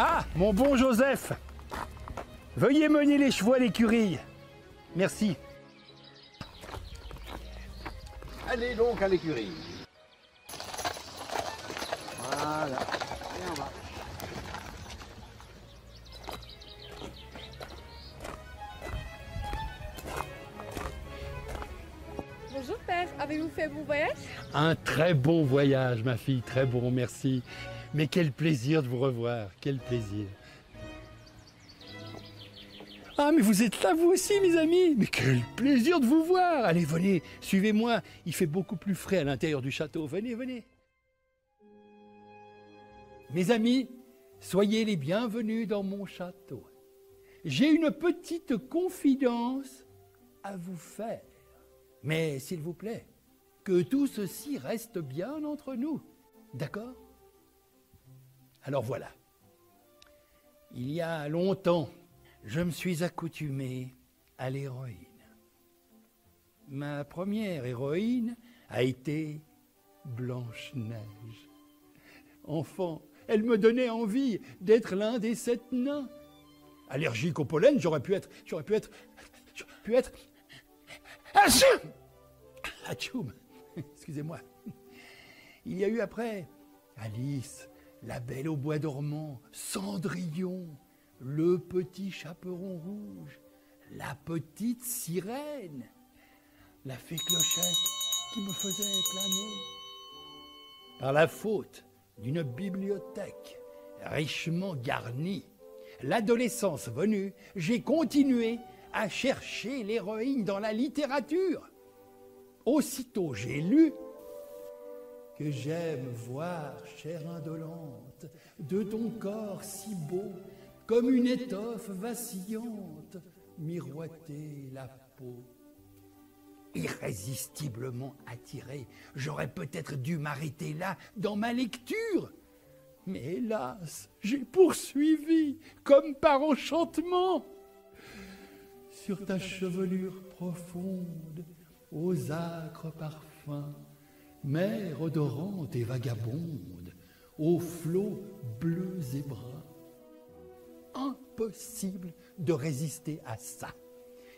Ah, mon bon Joseph, veuillez mener les chevaux à l'écurie. Merci. Allez donc à l'écurie. Voilà. Et on va. Bonjour père, avez-vous fait un bon voyage? Un très bon voyage, ma fille, très bon, merci. Mais quel plaisir de vous revoir, quel plaisir. Ah, mais vous êtes là, vous aussi, mes amis. Mais quel plaisir de vous voir. Allez, venez, suivez-moi. Il fait beaucoup plus frais à l'intérieur du château. Venez, venez. Mes amis, soyez les bienvenus dans mon château. J'ai une petite confidence à vous faire. Mais s'il vous plaît, que tout ceci reste bien entre nous. D'accord? Alors voilà. Il y a longtemps, je me suis accoutumé à l'héroïne. Ma première héroïne a été Blanche-Neige. Enfant, elle me donnait envie d'être l'un des 7 nains. Allergique au pollen, j'aurais pu être... Atchoum! Atchoum! Excusez-moi. Il y a eu après Alice, la Belle au bois dormant, Cendrillon, le petit chaperon rouge, la petite sirène, la fée Clochette qui me faisait planer. Par la faute d'une bibliothèque richement garnie, l'adolescence venue, j'ai continué à chercher l'héroïne dans la littérature. Aussitôt j'ai lu que j'aime voir, chère indolente, de ton corps si beau, comme une étoffe vacillante, miroiter la peau. Irrésistiblement attiré, j'aurais peut-être dû m'arrêter là dans ma lecture. Mais hélas, j'ai poursuivi comme par enchantement. Sur ta chevelure profonde, aux âcres parfums, mer odorante et vagabonde, aux flots bleus et bruns. Impossible de résister à ça.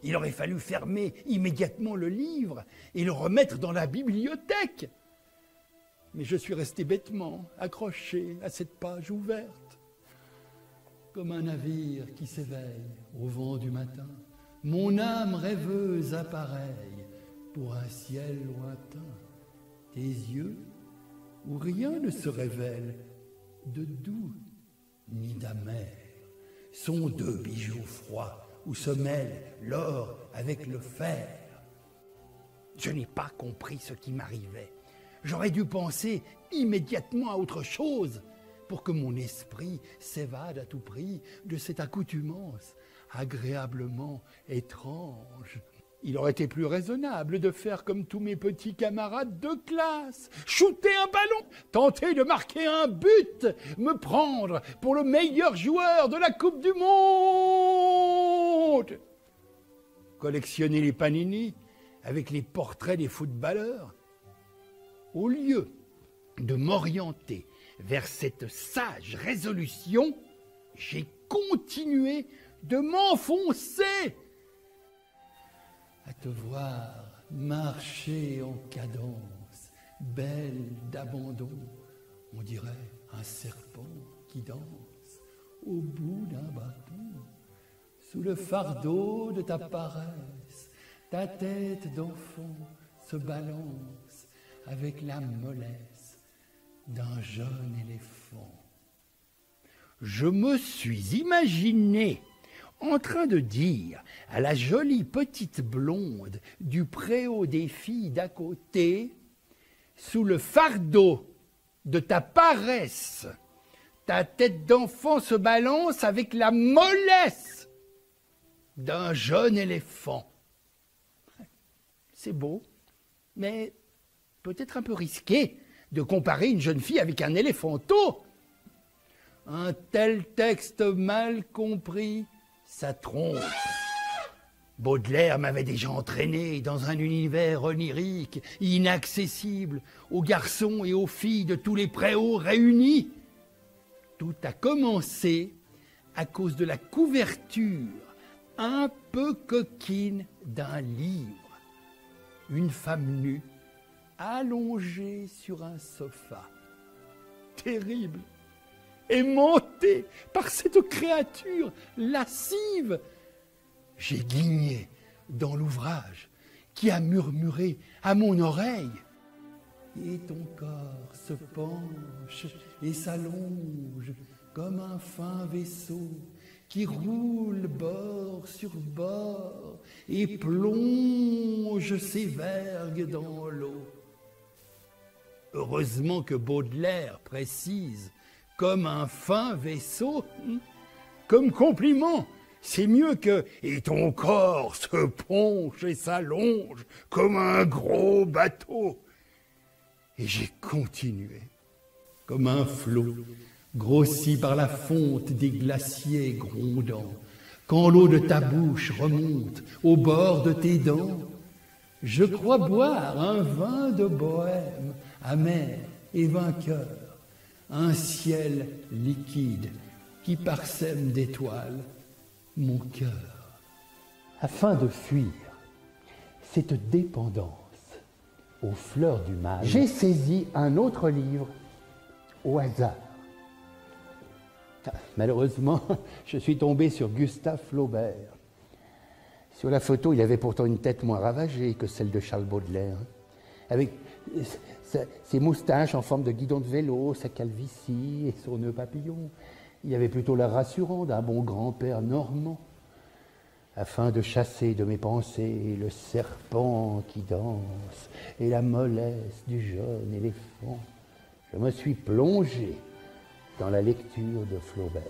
Il aurait fallu fermer immédiatement le livre et le remettre dans la bibliothèque. Mais je suis resté bêtement accroché à cette page ouverte. Comme un navire qui s'éveille au vent du matin, mon âme rêveuse appareille pour un ciel lointain. Tes yeux, où rien ne se révèle de doux ni d'amer, sont 2 bijoux froids où se mêle l'or avec le fer. Je n'ai pas compris ce qui m'arrivait. J'aurais dû penser immédiatement à autre chose pour que mon esprit s'évade à tout prix de cette accoutumance agréablement étrange. Il aurait été plus raisonnable de faire comme tous mes petits camarades de classe, shooter un ballon, tenter de marquer un but, me prendre pour le meilleur joueur de la Coupe du Monde, collectionner les panini avec les portraits des footballeurs. Au lieu de m'orienter vers cette sage résolution, j'ai continué de m'enfoncer. À te voir marcher en cadence, belle d'abandon, on dirait un serpent qui danse au bout d'un bâton. Sous le fardeau de ta paresse, ta tête d'enfant se balance avec la mollesse d'un jeune éléphant. Je me suis imaginé en train de dire à la jolie petite blonde du préau des filles d'à côté, sous le fardeau de ta paresse, ta tête d'enfant se balance avec la mollesse d'un jeune éléphant. C'est beau, mais peut-être un peu risqué de comparer une jeune fille avec un éléphanteau. Un tel texte mal compris, ça trompe. Baudelaire m'avait déjà entraîné dans un univers onirique, inaccessible aux garçons et aux filles de tous les préaux réunis. Tout a commencé à cause de la couverture un peu coquine d'un livre. Une femme nue, allongée sur un sofa. Terrible, aimanté par cette créature lascive. J'ai gligné dans l'ouvrage qui a murmuré à mon oreille. Et ton corps se penche et s'allonge comme un fin vaisseau qui roule bord sur bord et plonge ses vergues dans l'eau. Heureusement que Baudelaire précise comme un fin vaisseau, comme compliment. C'est mieux que « et ton corps se penche et s'allonge comme un gros bateau ». Et j'ai continué, comme un flot, grossi par la fonte des glaciers grondants. Quand l'eau de ta bouche remonte au bord de tes dents, je crois boire un vin de bohème, amer et vainqueur, un ciel liquide qui parsème d'étoiles mon cœur. Afin de fuir cette dépendance aux fleurs du mal, j'ai saisi un autre livre au hasard. Malheureusement, je suis tombé sur Gustave Flaubert. Sur la photo, il avait pourtant une tête moins ravagée que celle de Charles Baudelaire, avec ses moustaches en forme de guidon de vélo, sa calvitie et son nœud papillon. Il avait plutôt l'air rassurant d'un bon grand-père normand. Afin de chasser de mes pensées le serpent qui danse et la mollesse du jeune éléphant, je me suis plongé dans la lecture de Flaubert.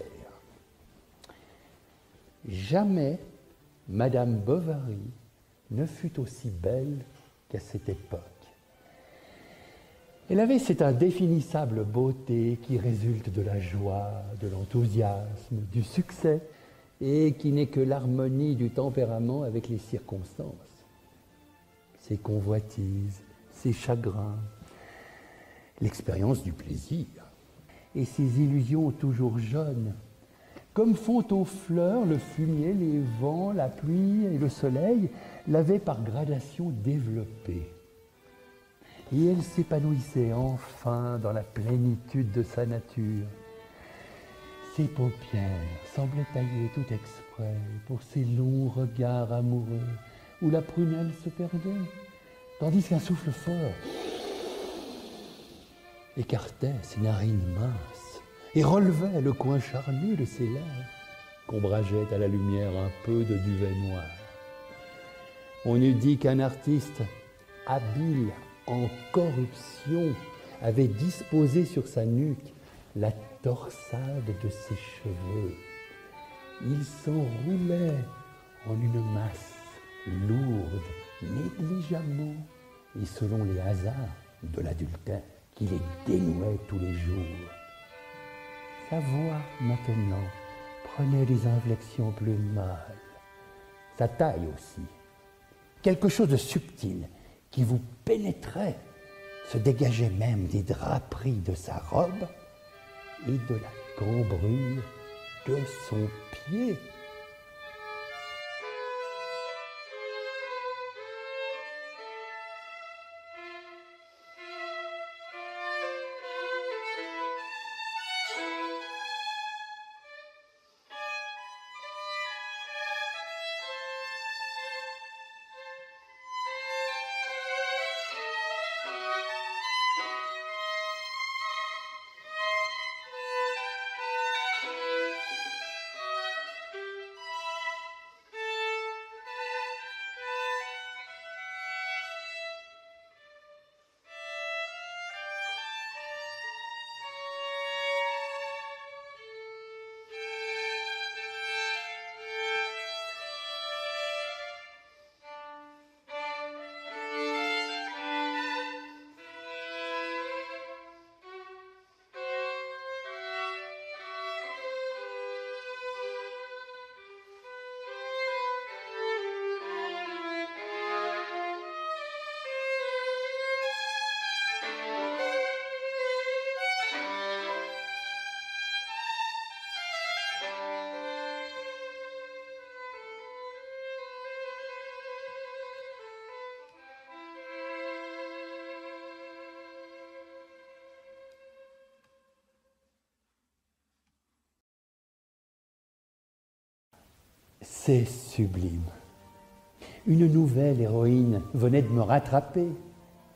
Jamais Madame Bovary ne fut aussi belle qu'à cette époque. Elle avait cette indéfinissable beauté qui résulte de la joie, de l'enthousiasme, du succès, et qui n'est que l'harmonie du tempérament avec les circonstances. Ses convoitises, ses chagrins, l'expérience du plaisir, et ses illusions toujours jeunes, comme font aux fleurs le fumier, les vents, la pluie et le soleil, l'avaient par gradation développée. Et elle s'épanouissait enfin dans la plénitude de sa nature. Ses paupières semblaient taillées tout exprès pour ces longs regards amoureux où la prunelle se perdait, tandis qu'un souffle fort écartait ses narines minces et relevait le coin charnu de ses lèvres, qu'ombrageait à la lumière un peu de duvet noir. On eût dit qu'un artiste habile en corruption avait disposé sur sa nuque la torsade de ses cheveux. Il s'enroulait en une masse lourde, négligemment, et selon les hasards de l'adultère, qui les dénouait tous les jours. Sa voix, maintenant, prenait des inflexions plus mâles. Sa taille aussi. Quelque chose de subtil qui vous pénétrait, se dégageait même des draperies de sa robe et de la cambrure de son pied. C'est sublime. Une nouvelle héroïne venait de me rattraper,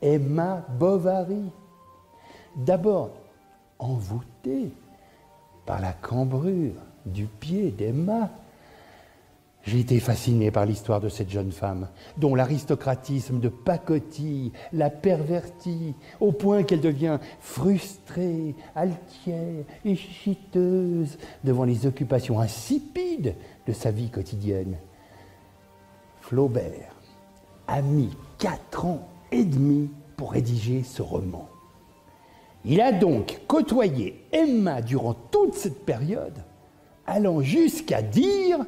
Emma Bovary. D'abord envoûtée par la cambrure du pied d'Emma, j'ai été fasciné par l'histoire de cette jeune femme, dont l'aristocratisme de pacotille l'a pervertie, au point qu'elle devient frustrée, altière et chiteuse devant les occupations insipides de sa vie quotidienne. Flaubert a mis 4 ans et demi pour rédiger ce roman. Il a donc côtoyé Emma durant toute cette période, allant jusqu'à dire...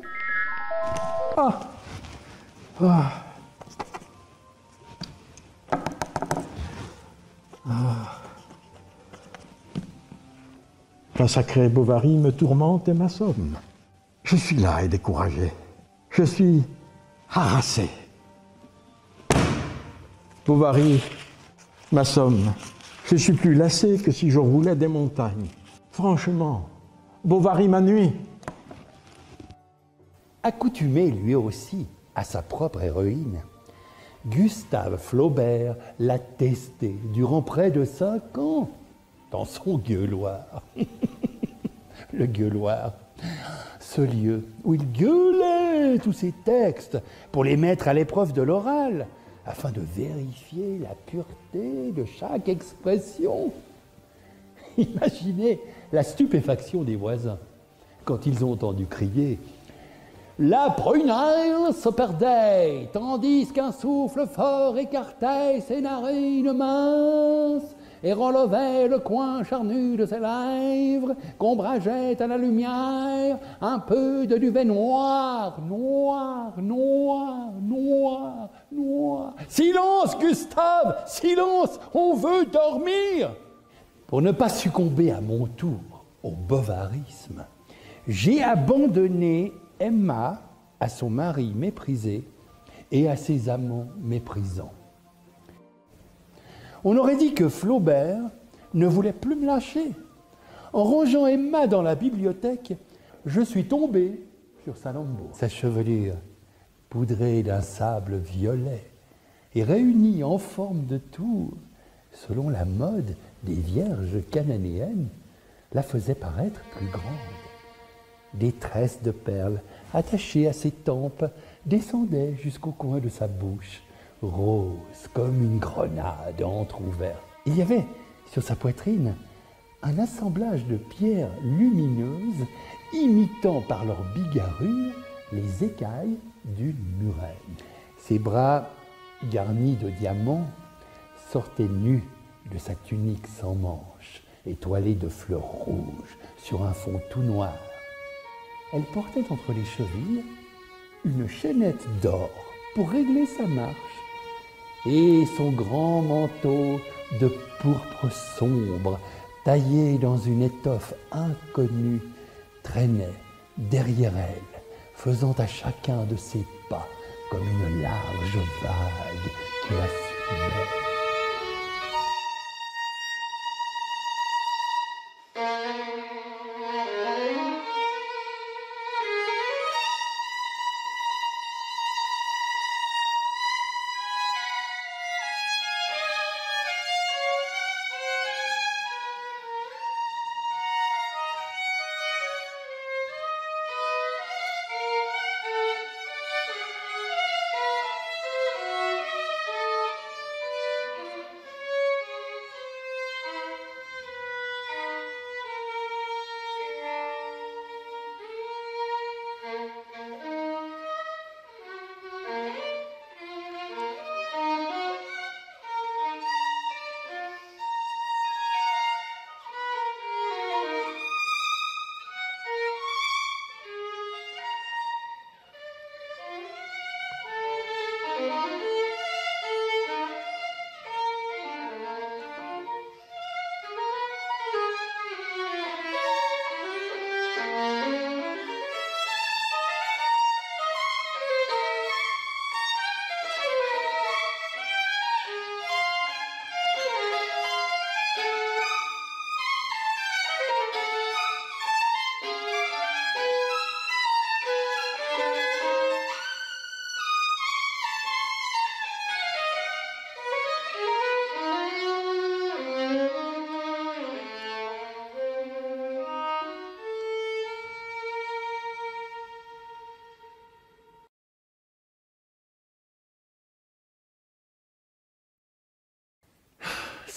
La sacrée Bovary me tourmente et m'assomme. Je suis là et découragé. Je suis harassé. Bovary m'assomme. Je suis plus lassé que si je roulais des montagnes. Franchement, Bovary m'ennuie. Accoutumé lui aussi à sa propre héroïne, Gustave Flaubert l'a testé durant près de 5 ans dans son gueuloir. Le gueuloir, ce lieu où il gueulait tous ses textes pour les mettre à l'épreuve de l'oral, afin de vérifier la pureté de chaque expression. Imaginez la stupéfaction des voisins quand ils ont entendu crier « La prunelle se perdait, tandis qu'un souffle fort écartait ses narines minces et relevait le coin charnu de ses lèvres, qu'ombrageait à la lumière un peu de duvet noir, noir, noir, noir, noir. Silence, Gustave, silence, on veut dormir !» Pour ne pas succomber à mon tour au bovarisme, j'ai abandonné Emma à son mari méprisé et à ses amants méprisants. On aurait dit que Flaubert ne voulait plus me lâcher. En rangeant Emma dans la bibliothèque, je suis tombé sur sa lambeau. Sa chevelure, poudrée d'un sable violet et réunie en forme de tour, selon la mode des vierges cananéennes, la faisait paraître plus grande. Des tresses de perles attachées à ses tempes descendaient jusqu'au coin de sa bouche, rose comme une grenade entr'ouverte. Il y avait sur sa poitrine un assemblage de pierres lumineuses imitant par leur bigarrure les écailles d'une murène. Ses bras garnis de diamants sortaient nus de sa tunique sans manches, étoilée de fleurs rouges sur un fond tout noir. Elle portait entre les chevilles une chaînette d'or pour régler sa marche, et son grand manteau de pourpre sombre, taillé dans une étoffe inconnue, traînait derrière elle, faisant à chacun de ses pas comme une large vague qui la suivait.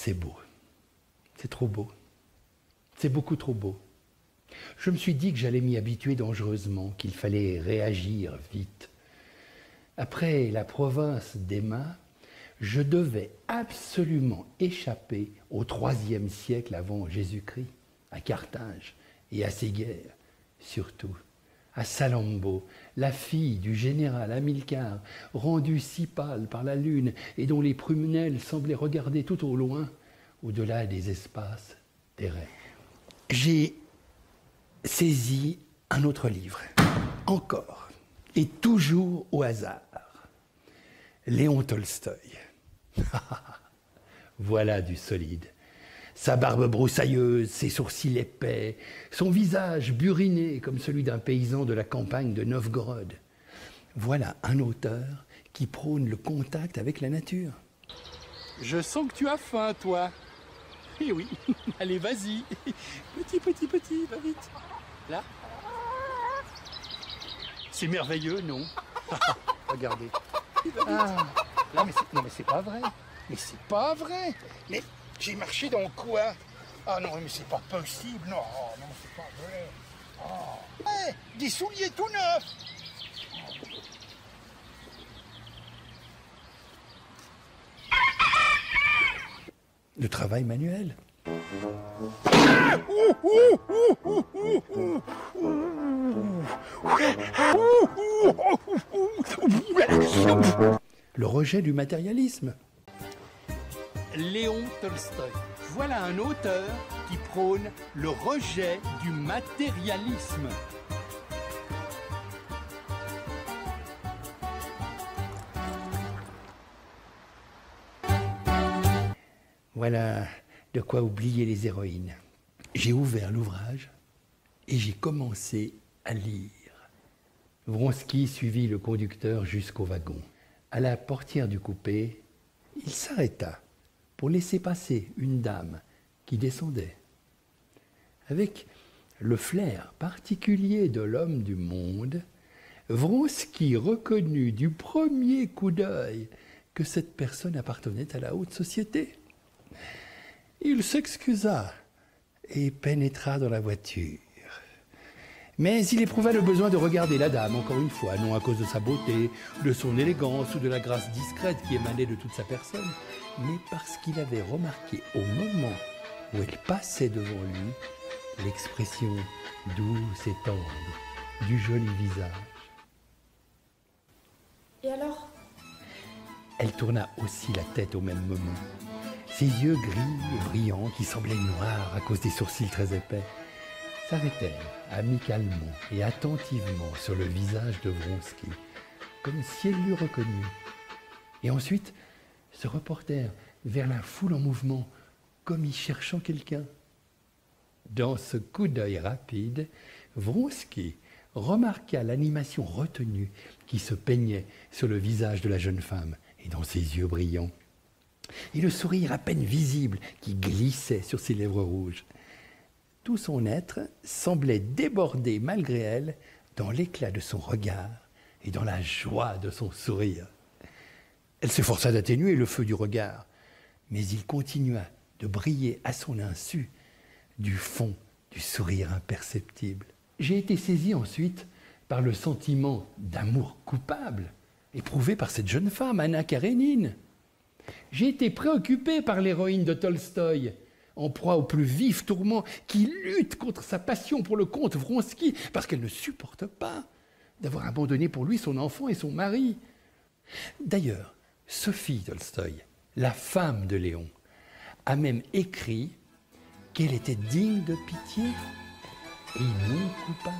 c'est beau. C'est trop beau. C'est beaucoup trop beau. Je me suis dit que j'allais m'y habituer dangereusement, qu'il fallait réagir vite. Après la province d'Emma, je devais absolument échapper au IIIe siècle avant Jésus-Christ, à Carthage et à ses guerres, surtout à Salammbô, la fille du général Hamilcar, rendue si pâle par la lune et dont les prunelles semblaient regarder tout au loin, au-delà des espaces terrestres. J'ai saisi un autre livre, encore, et toujours au hasard. Léon Tolstoï. Voilà du solide. Sa barbe broussailleuse, ses sourcils épais, son visage buriné comme celui d'un paysan de la campagne de Novgorod. Voilà un auteur qui prône le contact avec la nature. Je sens que tu as faim, toi. Eh oui, allez, vas-y. Petit, va vite. Là. C'est merveilleux, non? Regardez. Ah. Non, mais c'est pas vrai. Mais c'est pas vrai. Mais j'ai marché dans quoi? Ah non, mais c'est pas possible. Non, c'est pas vrai. Oh. Hey, des souliers tout neufs. Le travail manuel. Le rejet du matérialisme. Léon Tolstoï. Voilà un auteur qui prône le rejet du matérialisme. Voilà de quoi oublier les héroïnes. J'ai ouvert l'ouvrage et j'ai commencé à lire. Vronsky suivit le conducteur jusqu'au wagon. À la portière du coupé, il s'arrêta pour laisser passer une dame qui descendait. Avec le flair particulier de l'homme du monde, Vronsky reconnut du premier coup d'œil que cette personne appartenait à la haute société. Il s'excusa et pénétra dans la voiture. Mais il éprouva le besoin de regarder la dame, encore une fois, non à cause de sa beauté, de son élégance ou de la grâce discrète qui émanait de toute sa personne, mais parce qu'il avait remarqué au moment où elle passait devant lui l'expression douce et tendre du joli visage. Et alors? Elle tourna aussi la tête au même moment. Ses yeux gris et brillants, qui semblaient noirs à cause des sourcils très épais, s'arrêtèrent amicalement et attentivement sur le visage de Vronsky, comme si elle l'eût reconnu. Et ensuite se reportèrent vers la foule en mouvement, comme y cherchant quelqu'un. Dans ce coup d'œil rapide, Vronsky remarqua l'animation retenue qui se peignait sur le visage de la jeune femme et dans ses yeux brillants, et le sourire à peine visible qui glissait sur ses lèvres rouges. Tout son être semblait déborder malgré elle dans l'éclat de son regard et dans la joie de son sourire. Elle s'efforça d'atténuer le feu du regard, mais il continua de briller à son insu du fond du sourire imperceptible. J'ai été saisi ensuite par le sentiment d'amour coupable éprouvé par cette jeune femme, Anna Karénine. J'ai été préoccupé par l'héroïne de Tolstoï, en proie au plus vif tourment, qui lutte contre sa passion pour le comte Vronsky parce qu'elle ne supporte pas d'avoir abandonné pour lui son enfant et son mari. D'ailleurs, Sophie Tolstoï, la femme de Léon, a même écrit qu'elle était digne de pitié et non coupable.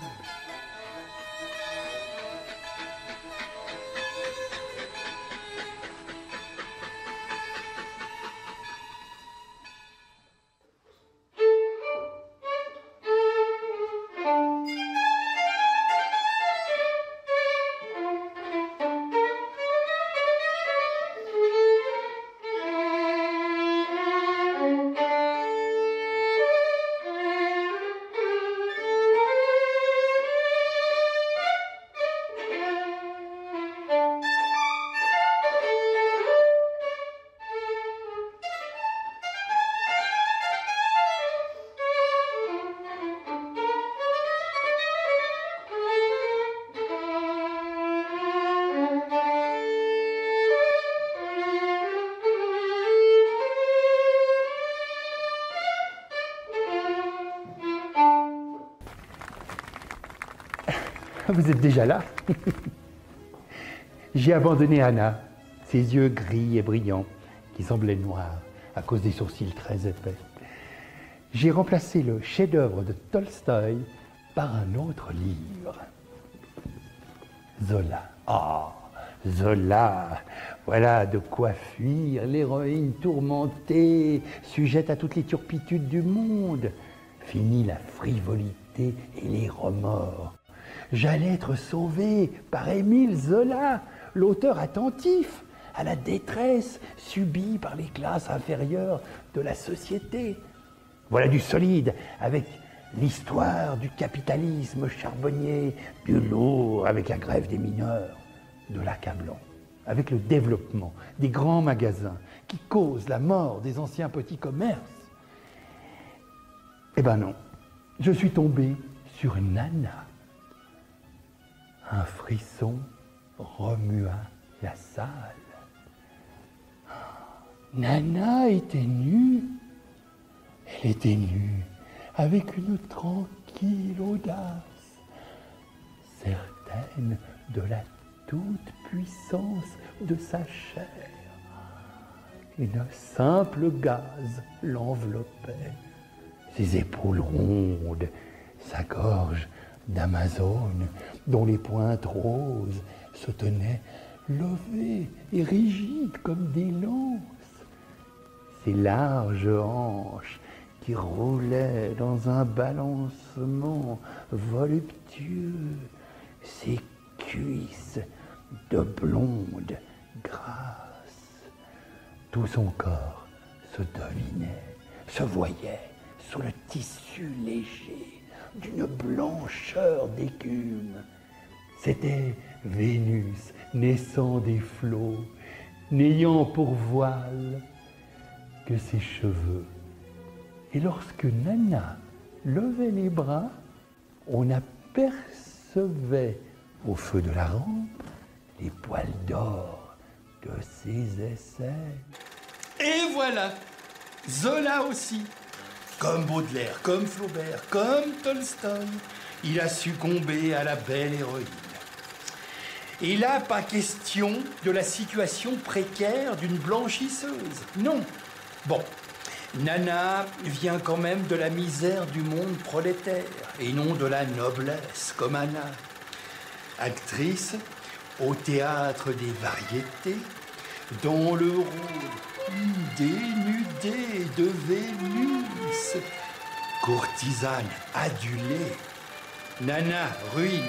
Vous êtes déjà là? J'ai abandonné Anna, ses yeux gris et brillants, qui semblaient noirs à cause des sourcils très épais. J'ai remplacé le chef-d'œuvre de Tolstoï par un autre livre. Zola. Ah, Zola, voilà de quoi fuir l'héroïne tourmentée, sujette à toutes les turpitudes du monde. Fini la frivolité et les remords. J'allais être sauvé par Émile Zola, l'auteur attentif à la détresse subie par les classes inférieures de la société. Voilà du solide, avec l'histoire du capitalisme charbonnier, du lourd avec la grève des mineurs, de l'accablant, avec le développement des grands magasins qui causent la mort des anciens petits commerces. Eh ben non, je suis tombé sur Nana. Un frisson remua la salle. Nana était nue. Elle était nue avec une tranquille audace, certaine de la toute-puissance de sa chair. Une simple gaze l'enveloppait, ses épaules rondes, sa gorge d'Amazone, dont les pointes roses se tenaient levées et rigides comme des lances, ses larges hanches qui roulaient dans un balancement voluptueux, ses cuisses de blonde grâce. Tout son corps se devinait, se voyait sous le tissu léger d'une blancheur d'écume. C'était Vénus naissant des flots, n'ayant pour voile que ses cheveux. Et lorsque Nana levait les bras, on apercevait au feu de la rampe les poils d'or de ses aisselles. Et voilà, Zola aussi. Comme Baudelaire, comme Flaubert, comme Tolstoï, il a succombé à la belle héroïne. Et là, pas question de la situation précaire d'une blanchisseuse. Non. Bon, Nana vient quand même de la misère du monde prolétaire et non de la noblesse comme Anna. Actrice au théâtre des variétés, dans le rôle dénudé de Vénus, courtisane adulée, Nana ruine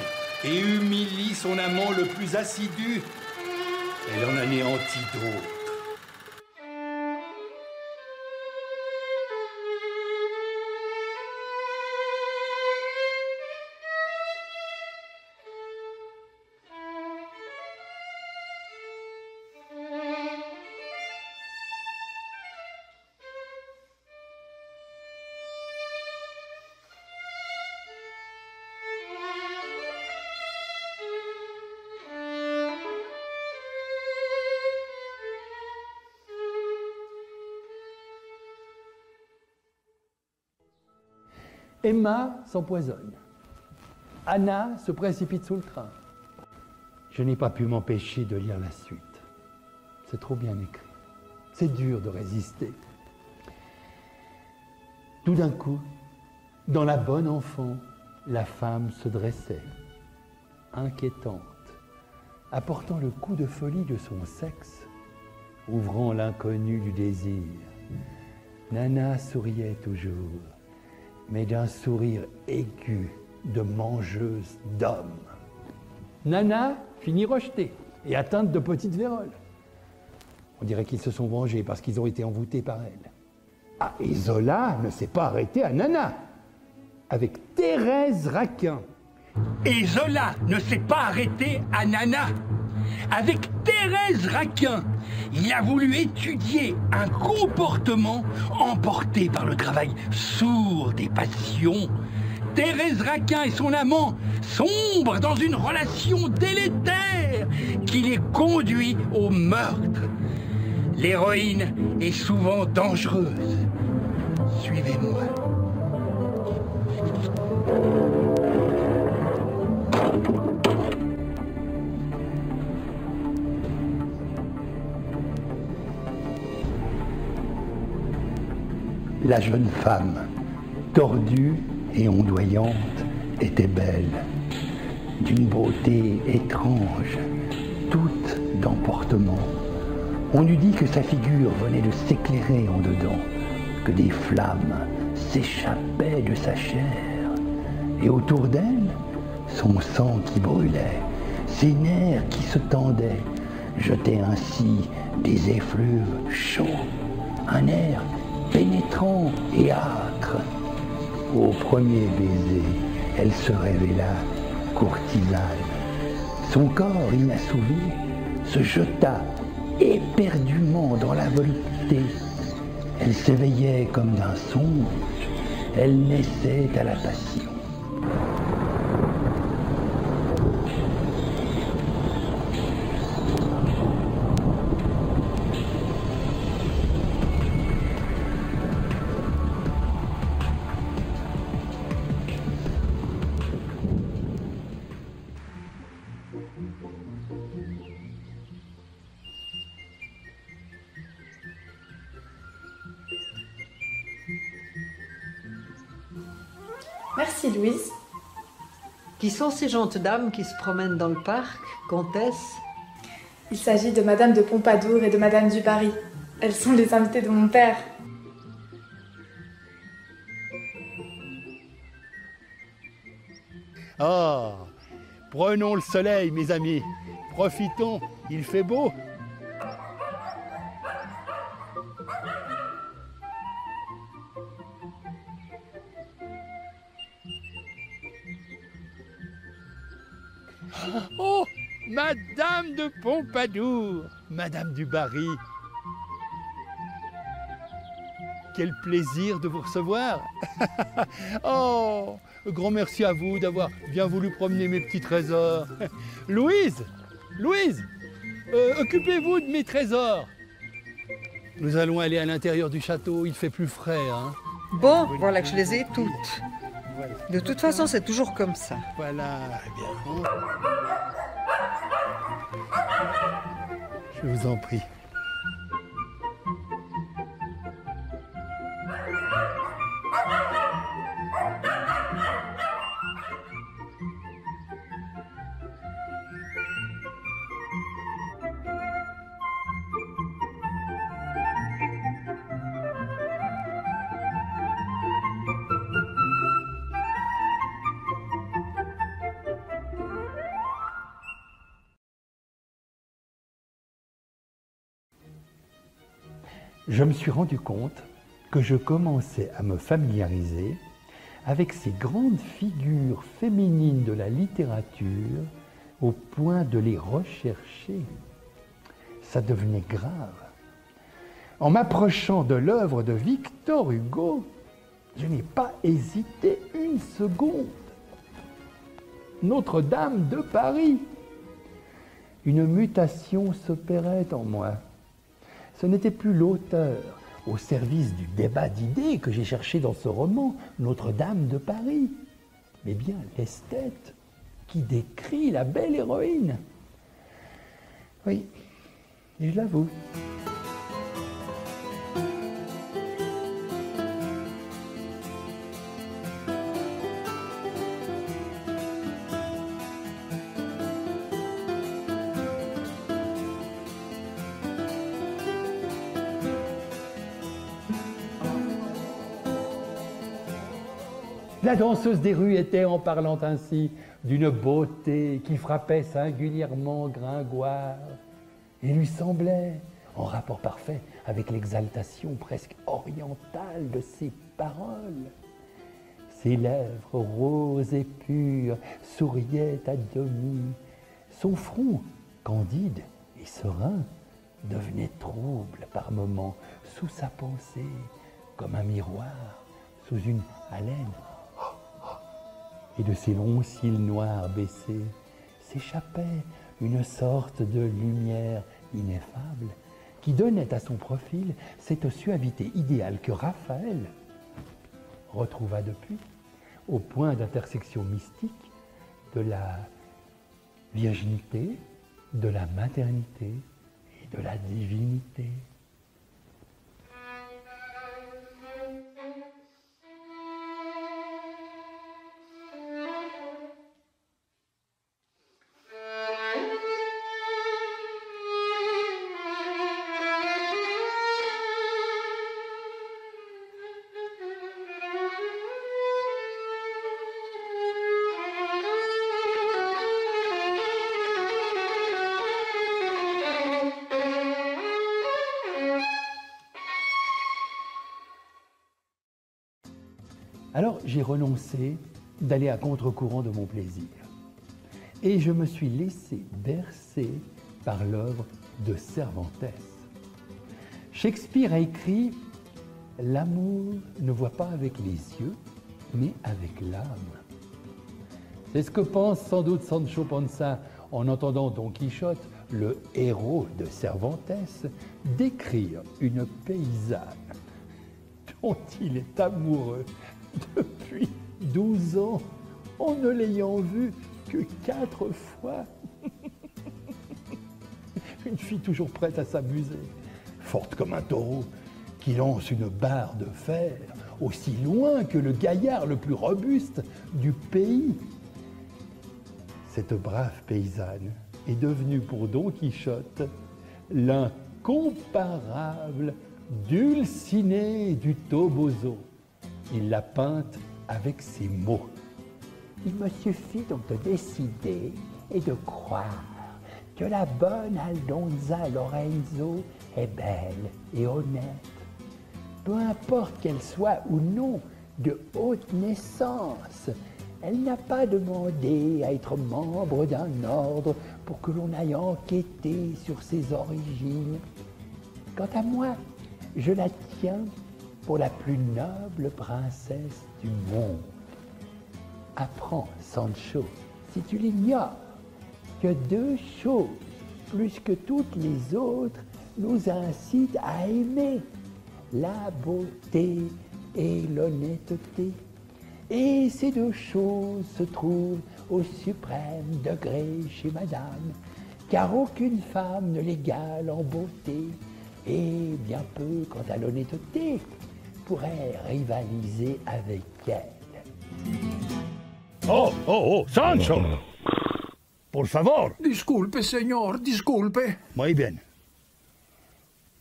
et humilie son amant le plus assidu. Elle en anéantit d'autres. Emma s'empoisonne. Anna se précipite sous le train. Je n'ai pas pu m'empêcher de lire la suite. C'est trop bien écrit. C'est dur de résister. Tout d'un coup, dans la bonne enfant, la femme se dressait, inquiétante, apportant le coup de folie de son sexe, ouvrant l'inconnu du désir. Nana souriait toujours, mais d'un sourire aigu de mangeuse d'hommes. Nana finit rejetée et atteinte de petite vérole. On dirait qu'ils se sont vengés parce qu'ils ont été envoûtés par elle. Ah, et Zola ne s'est pas arrêté à Nana, avec Thérèse Raquin. Et Zola ne s'est pas arrêté à Nana. Avec Thérèse Raquin, il a voulu étudier un comportement emporté par le travail sourd des passions. Thérèse Raquin et son amant sombrent dans une relation délétère qui les conduit au meurtre. L'héroïne est souvent dangereuse. Suivez-moi. La jeune femme, tordue et ondoyante, était belle, d'une beauté étrange, toute d'emportement. On eût dit que sa figure venait de s'éclairer en dedans, que des flammes s'échappaient de sa chair, et autour d'elle, son sang qui brûlait, ses nerfs qui se tendaient, jetaient ainsi des effluves chauds, un air pénétrant et âcre. Au premier baiser, elle se révéla courtisane. Son corps inassouvi se jeta éperdument dans la volupté. Elle s'éveillait comme d'un songe, elle naissait à la passion. Merci Louise. Qui sont ces gentes dames qui se promènent dans le parc, comtesse? Il s'agit de Madame de Pompadour et de Madame du Barry. Elles sont les invitées de mon père. Oh, prenons le soleil, mes amis. Profitons, il fait beau. Oh, Madame de Pompadour, Madame du Barry. Quel plaisir de vous recevoir. Oh, grand merci à vous d'avoir bien voulu promener mes petits trésors. Louise, occupez-vous de mes trésors. Nous allons aller à l'intérieur du château, il fait plus frais. Hein. Bon, voilà que je les ai toutes. Voilà. De toute façon, c'est toujours comme ça. Voilà, bien. Je vous en prie. Je me suis rendu compte que je commençais à me familiariser avec ces grandes figures féminines de la littérature au point de les rechercher. Ça devenait grave. En m'approchant de l'œuvre de Victor Hugo, je n'ai pas hésité une seconde. Notre-Dame de Paris. Une mutation s'opérait en moi. Ce n'était plus l'auteur au service du débat d'idées que j'ai cherché dans ce roman, Notre-Dame de Paris, mais bien l'esthète qui décrit la belle héroïne. Oui, et je l'avoue. La danseuse des rues était, en parlant ainsi, d'une beauté qui frappait singulièrement Gringoire et lui semblait en rapport parfait avec l'exaltation presque orientale de ses paroles. Ses lèvres roses et pures souriaient à demi. Son front, candide et serein, devenait trouble par moments sous sa pensée, comme un miroir sous une haleine. Et de ses longs cils noirs baissés s'échappait une sorte de lumière ineffable qui donnait à son profil cette suavité idéale que Raphaël retrouva depuis au point d'intersection mystique de la virginité, de la maternité et de la divinité. Alors j'ai renoncé d'aller à contre-courant de mon plaisir. Et je me suis laissé bercer par l'œuvre de Cervantes. Shakespeare a écrit « L'amour ne voit pas avec les yeux, mais avec l'âme ». C'est ce que pense sans doute Sancho Panza en entendant Don Quichotte, le héros de Cervantes, décrire une paysanne dont il est amoureux depuis 12 ans en ne l'ayant vue que 4 fois. Une fille toujours prête à s'amuser, forte comme un taureau, qui lance une barre de fer aussi loin que le gaillard le plus robuste du pays. Cette brave paysanne est devenue pour Don Quichotte l'incomparable Dulcinée du Toboso. Il la peinte avec ces mots. Il me suffit donc de décider et de croire que la bonne Aldonza Lorenzo est belle et honnête. Peu importe qu'elle soit ou non de haute naissance, elle n'a pas demandé à être membre d'un ordre pour que l'on aille enquêter sur ses origines. Quant à moi, je la tiens pour la plus noble princesse du monde. Apprends, Sancho, si tu l'ignores, que 2 choses, plus que toutes les autres, nous incitent à aimer, la beauté et l'honnêteté. Et ces 2 choses se trouvent au suprême degré chez madame, car aucune femme ne l'égale en beauté, et bien peu quant à l'honnêteté pourrait rivaliser avec elle. Oh, Sancho! Por favor. Disculpe, señor, disculpe. Muy bien.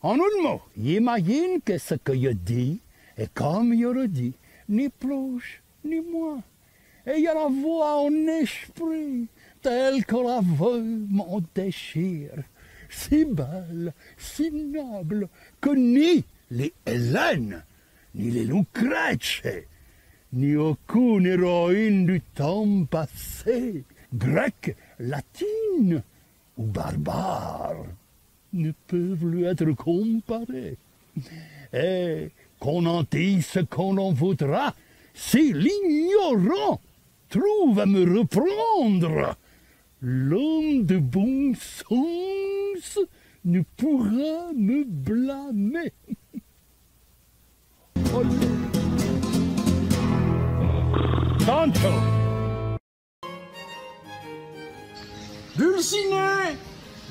En un mot, j'imagine que ce que je dis est comme je le dis, ni plus ni moins. Et il y a la voix en esprit, telle que la veuve m'en déchire, si belle, si noble, que ni les Hélènes, ni les Lucrèce, ni aucune héroïne du temps passé, grecque, latine ou barbare, ne peuvent lui être comparées. Et qu'on en dise ce qu'on en voudra, si l'ignorant trouve à me reprendre, l'homme de bon sens ne pourra me blâmer. Sancho! Dulcinée!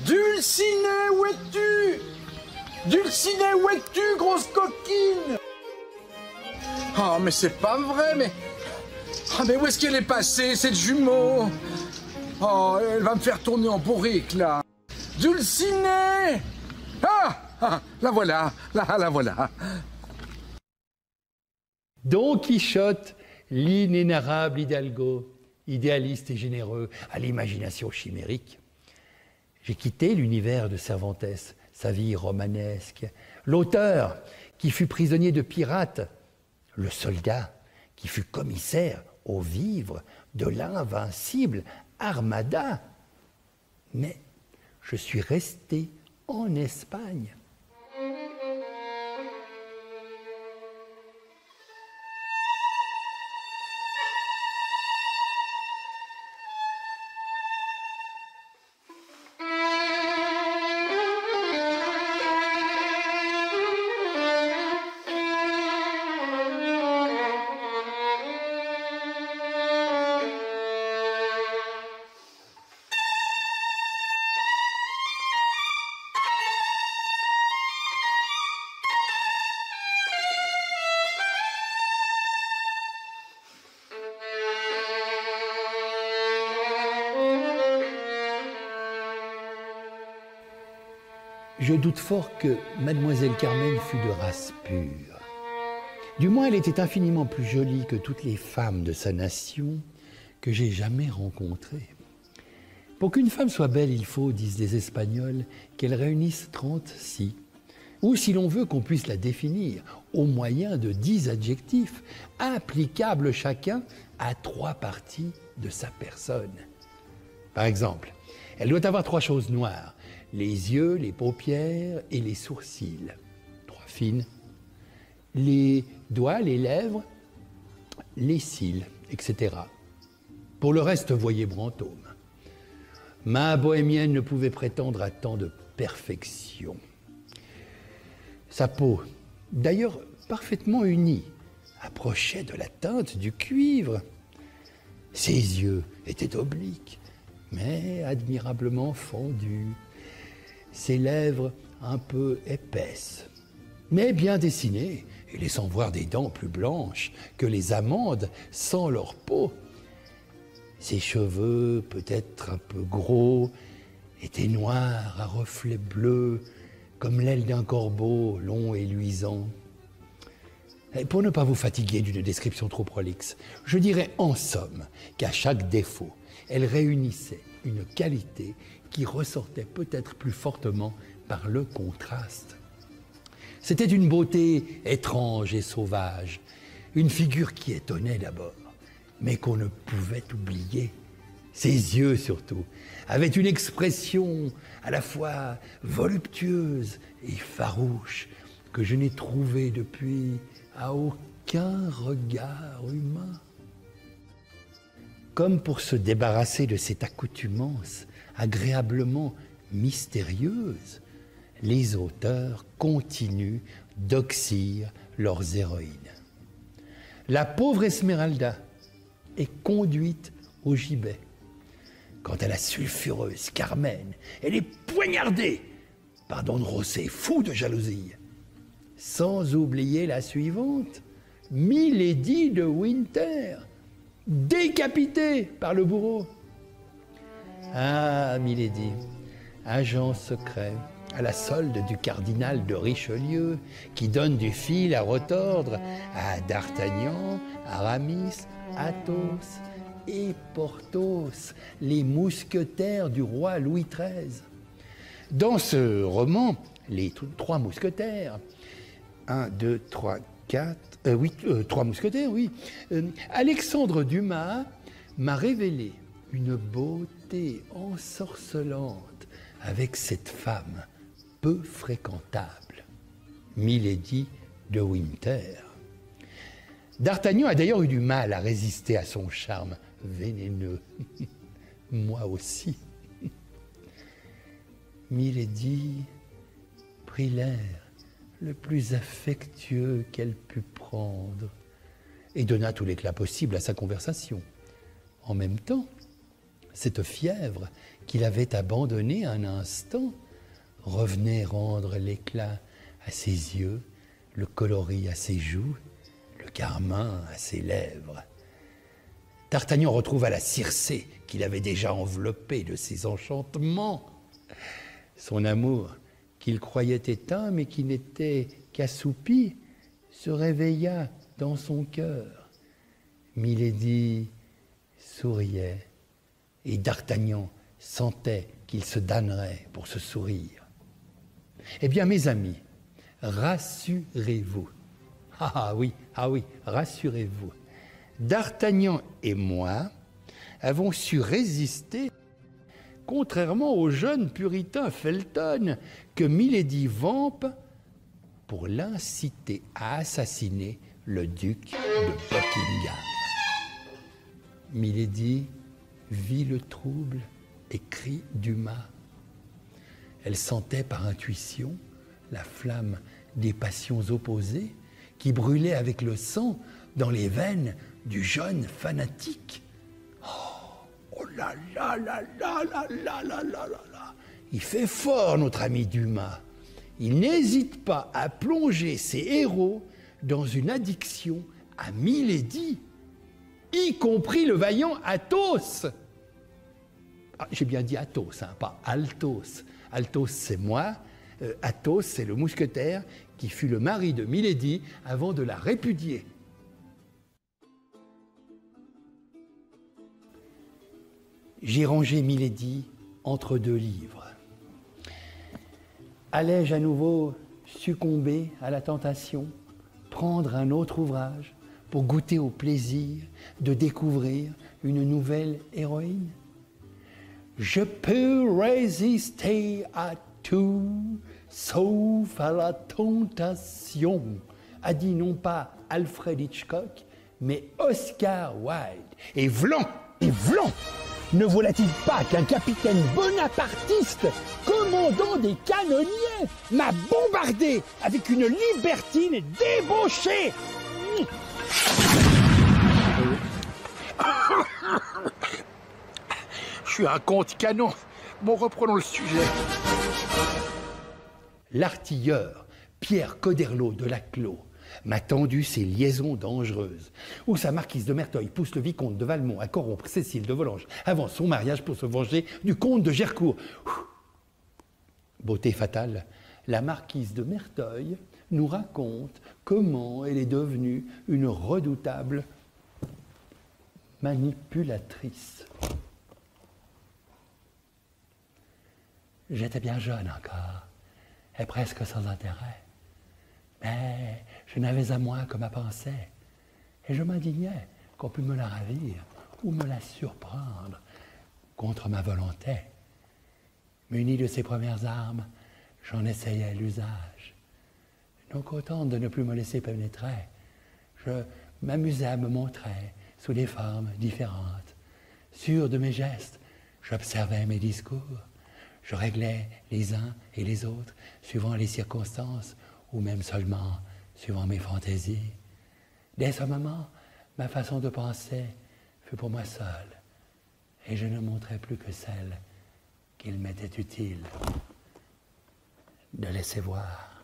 Dulcinée, où es-tu? Dulcinée, où es-tu, grosse coquine? Oh, mais c'est pas vrai, mais... Ah, mais où est-ce qu'elle est passée, cette jumeau? Oh, elle va me faire tourner en bourrique, là. Dulcinée! Ah, la voilà, la voilà. Don Quichotte, l'inénarrable Hidalgo, idéaliste et généreux, à l'imagination chimérique. J'ai quitté l'univers de Cervantes, sa vie romanesque, l'auteur qui fut prisonnier de pirates, le soldat qui fut commissaire aux vivres de l'invincible Armada. Mais je suis resté en Espagne. Je doute fort que Mademoiselle Carmen fût de race pure. Du moins, elle était infiniment plus jolie que toutes les femmes de sa nation que j'ai jamais rencontrées. Pour qu'une femme soit belle, il faut, disent les Espagnols, qu'elle réunisse 30 si. ou si l'on veut qu'on puisse la définir au moyen de 10 adjectifs, applicables chacun à 3 parties de sa personne. Par exemple, elle doit avoir 3 choses noires, les yeux, les paupières et les sourcils, 3 fines, les doigts, les lèvres, les cils, etc. Pour le reste, voyez Brantôme. Ma bohémienne ne pouvait prétendre à tant de perfection. Sa peau, d'ailleurs parfaitement unie, approchait de la teinte du cuivre. Ses yeux étaient obliques, mais admirablement fendus. Ses lèvres un peu épaisses, mais bien dessinées, et laissant voir des dents plus blanches que les amandes sans leur peau. Ses cheveux, peut-être un peu gros, étaient noirs à reflets bleus, comme l'aile d'un corbeau, long et luisant. Et pour ne pas vous fatiguer d'une description trop prolixe, je dirais en somme qu'à chaque défaut, elle réunissait une qualité qui ressortait peut-être plus fortement par le contraste. C'était une beauté étrange et sauvage, une figure qui étonnait d'abord, mais qu'on ne pouvait oublier. Ses yeux surtout avaient une expression à la fois voluptueuse et farouche que je n'ai trouvée depuis à aucun regard humain. Comme pour se débarrasser de cette accoutumance agréablement mystérieuse, les auteurs continuent d'oxyre leurs héroïnes. La pauvre Esmeralda est conduite au gibet. Quant à la sulfureuse Carmen, elle est poignardée par Don José, fou de jalousie. Sans oublier la suivante, Milady de Winter, décapitée par le bourreau. Ah, Milady, agent secret, à la solde du cardinal de Richelieu, qui donne du fil à retordre à D'Artagnan, Aramis, Athos et Porthos, les mousquetaires du roi Louis XIII. Dans ce roman, les 3 mousquetaires, 1, 2, 3, 4, 3 mousquetaires, oui, Alexandre Dumas m'a révélé une beauté ensorcelante avec cette femme peu fréquentable, Milady de Winter. D'Artagnan a d'ailleurs eu du mal à résister à son charme vénéneux. Moi aussi. Milady prit l'air le plus affectueux qu'elle put prendre et donna tout l'éclat possible à sa conversation. En même temps, cette fièvre qu'il avait abandonnée un instant revenait rendre l'éclat à ses yeux, le coloris à ses joues, le carmin à ses lèvres. D'Artagnan retrouva la Circé qu'il avait déjà enveloppée de ses enchantements. Son amour, qu'il croyait éteint mais qui n'était qu'assoupi, se réveilla dans son cœur. Milady souriait et D'Artagnan sentait qu'il se damnerait pour ce sourire. Eh bien, mes amis, rassurez-vous. Ah oui, rassurez-vous. D'Artagnan et moi avons su résister, contrairement au jeune puritain Felton que Milady vampe pour l'inciter à assassiner le duc de Buckingham. Milady vit le trouble et crie Dumas. Elle sentait par intuition la flamme des passions opposées qui brûlait avec le sang dans les veines du jeune fanatique. Oh là là là là là là là là là. Il fait fort, notre ami Dumas. Il n'hésite pas à plonger ses héros dans une addiction à Milady, y compris le vaillant Athos. Ah, j'ai bien dit Athos, hein, pas Althos. Althos, c'est moi. Athos, c'est le mousquetaire qui fut le mari de Milady avant de la répudier. J'ai rangé Milady entre 2 livres. Allais-je à nouveau succomber à la tentation, prendre un autre ouvrage pour goûter au plaisir de découvrir une nouvelle héroïne? Je peux résister à tout, sauf à la tentation, a dit non pas Alfred Hitchcock, mais Oscar Wilde. Et vlan, ne voilà-t-il pas qu'un capitaine bonapartiste, commandant des canonniers, m'a bombardé avec une libertine débauchée? Je suis un compte canon. Bon, reprenons le sujet. L'artilleur Pierre Coderlo de Laclos m'a tendu ses liaisons dangereuses, où sa marquise de Merteuil pousse le vicomte de Valmont à corrompre Cécile de Volanges avant son mariage pour se venger du comte de Gercourt. Beauté fatale, la marquise de Merteuil nous raconte comment elle est devenue une redoutable manipulatrice. J'étais bien jeune encore, et presque sans intérêt. Mais je n'avais à moi que ma pensée, et je m'indignais qu'on pût me la ravir ou me la surprendre contre ma volonté. Muni de ses premières armes, j'en essayais l'usage. Non contente de ne plus me laisser pénétrer, je m'amusais à me montrer sous des formes différentes. Sûr de mes gestes, j'observais mes discours, je réglais les uns et les autres suivant les circonstances, ou même seulement suivant mes fantaisies. Dès ce moment, ma façon de penser fut pour moi seule, et je ne montrais plus que celle qu'il m'était utile de laisser voir.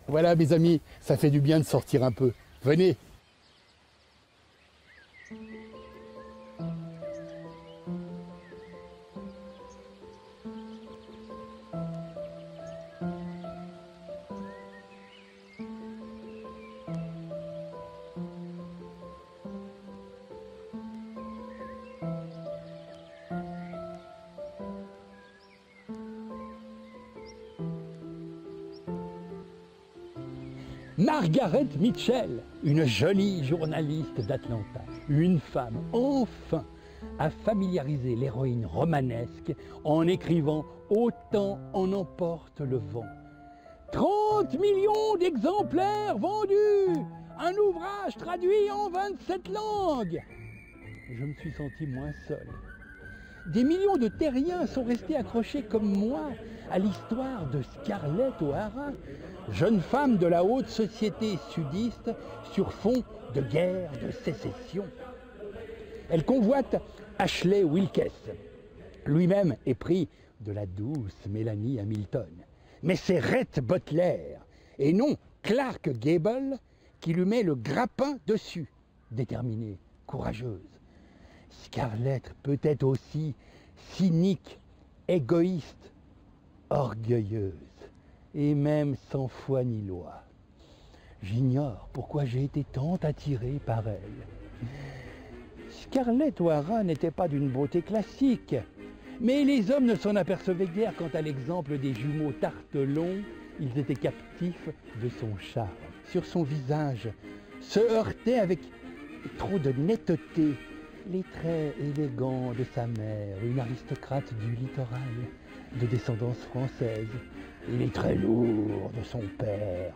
Voilà mes amis, ça fait du bien de sortir un peu. Venez. Margaret Mitchell, une jolie journaliste d'Atlanta, une femme enfin à familiariser l'héroïne romanesque en écrivant « Autant en emporte le vent ». 30 millions d'exemplaires vendus, un ouvrage traduit en 27 langues. Je me suis senti moins seul. Des millions de terriens sont restés accrochés comme moi à l'histoire de Scarlett O'Hara, jeune femme de la haute société sudiste sur fond de guerre de sécession. Elle convoite Ashley Wilkes, lui-même épris de la douce Mélanie Hamilton. Mais c'est Rhett Butler, et non Clark Gable, qui lui met le grappin dessus, déterminée, courageuse. Scarlett peut être aussi cynique, égoïste, orgueilleuse, et même sans foi ni loi. J'ignore pourquoi j'ai été tant attiré par elle. Scarlett O'Hara n'était pas d'une beauté classique, mais les hommes ne s'en apercevaient guère quant à l'exemple des jumeaux Tartelon. Ils étaient captifs de son charme. Sur son visage se heurtaient avec trop de netteté les traits élégants de sa mère, une aristocrate du littoral, de descendance française, et les traits lourds de son père,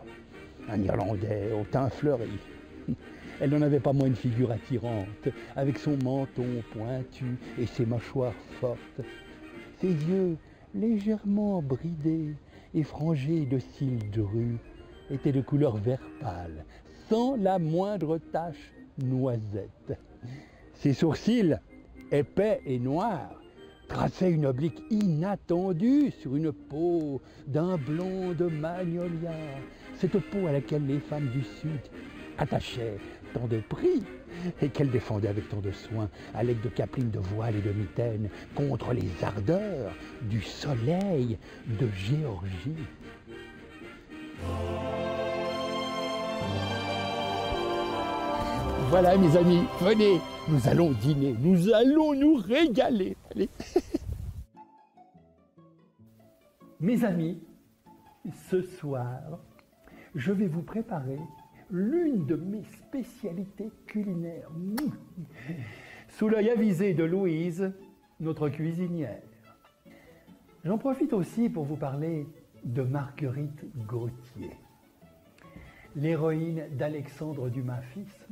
un Irlandais au teint fleuri. Elle n'en avait pas moins une figure attirante, avec son menton pointu et ses mâchoires fortes. Ses yeux, légèrement bridés et frangés de cils drus, étaient de couleur vert pâle, sans la moindre tache noisette. Ses sourcils, épais et noirs, traçaient une oblique inattendue sur une peau d'un blond de magnolia, cette peau à laquelle les femmes du Sud attachaient tant de prix et qu'elles défendaient avec tant de soin à l'aide de caplines de voile et de mitaines contre les ardeurs du soleil de Géorgie. Voilà mes amis, venez, nous allons dîner, nous allons nous régaler. Allez. Mes amis, ce soir, je vais vous préparer l'une de mes spécialités culinaires, sous l'œil avisé de Louise, notre cuisinière. J'en profite aussi pour vous parler de Marguerite Gautier, l'héroïne d'Alexandre Dumas fils.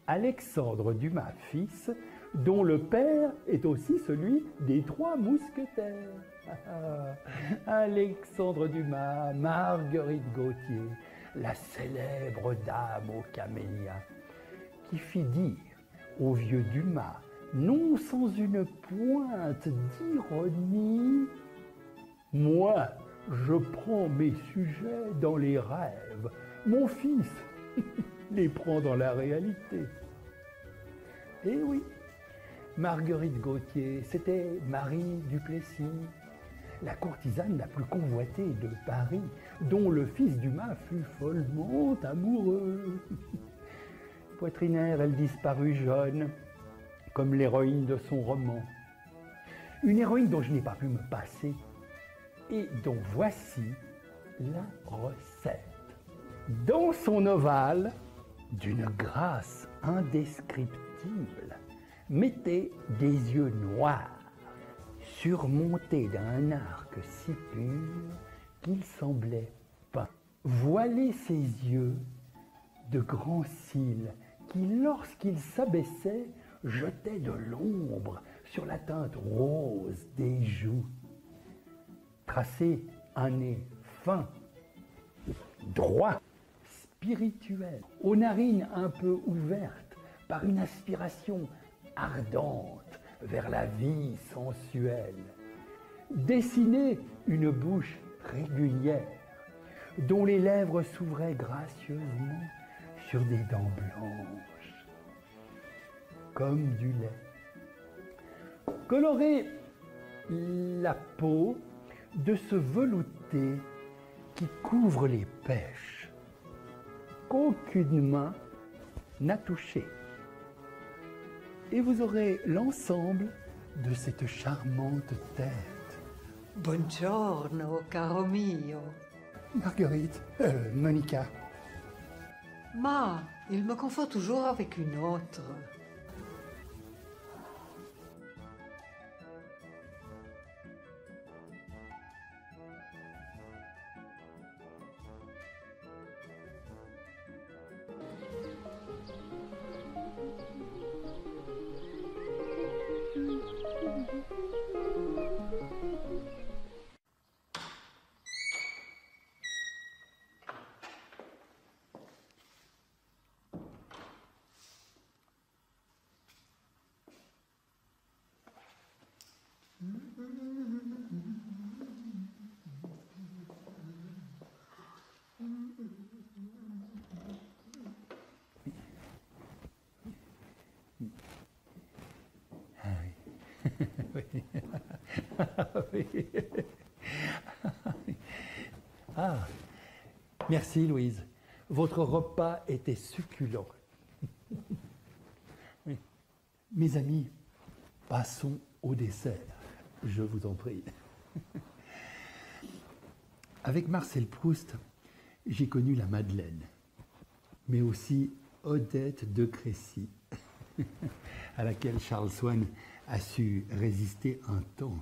Alexandre Dumas fils, dont le père est aussi celui des Trois Mousquetaires. Alexandre Dumas, Marguerite Gautier, la célèbre dame aux camélias, qui fit dire au vieux Dumas, non sans une pointe d'ironie, « Moi, je prends mes sujets dans les rêves, mon fils les prend dans la réalité. » Eh oui, Marguerite Gautier, c'était Marie Duplessis, la courtisane la plus convoitée de Paris, dont le fils Dumas fut follement amoureux. Poitrinaire, elle disparut jeune, comme l'héroïne de son roman. Une héroïne dont je n'ai pas pu me passer et dont voici la recette. Dans son ovale, d'une grâce indescriptible, mettez des yeux noirs, surmontés d'un arc si pur qu'il semblait peint. Voilez ses yeux de grands cils qui, lorsqu'ils s'abaissaient, jetaient de l'ombre sur la teinte rose des joues. Tracez un nez fin, droit, spirituel, aux narines un peu ouvertes par une aspiration ardente vers la vie sensuelle. Dessinez une bouche régulière, dont les lèvres s'ouvraient gracieusement sur des dents blanches, comme du lait. Colorez la peau de ce velouté qui couvre les pêches, qu'aucune main n'a touché. Et vous aurez l'ensemble de cette charmante tête. Buongiorno, caro mio. Marguerite, Monica. Ma, il me confond toujours avec une autre. Ah, merci Louise. Votre repas était succulent. Oui. Mes amis, passons au dessert. Je vous en prie. Avec Marcel Proust, j'ai connu la Madeleine, mais aussi Odette de Crécy, à laquelle Charles Swann a su résister un temps.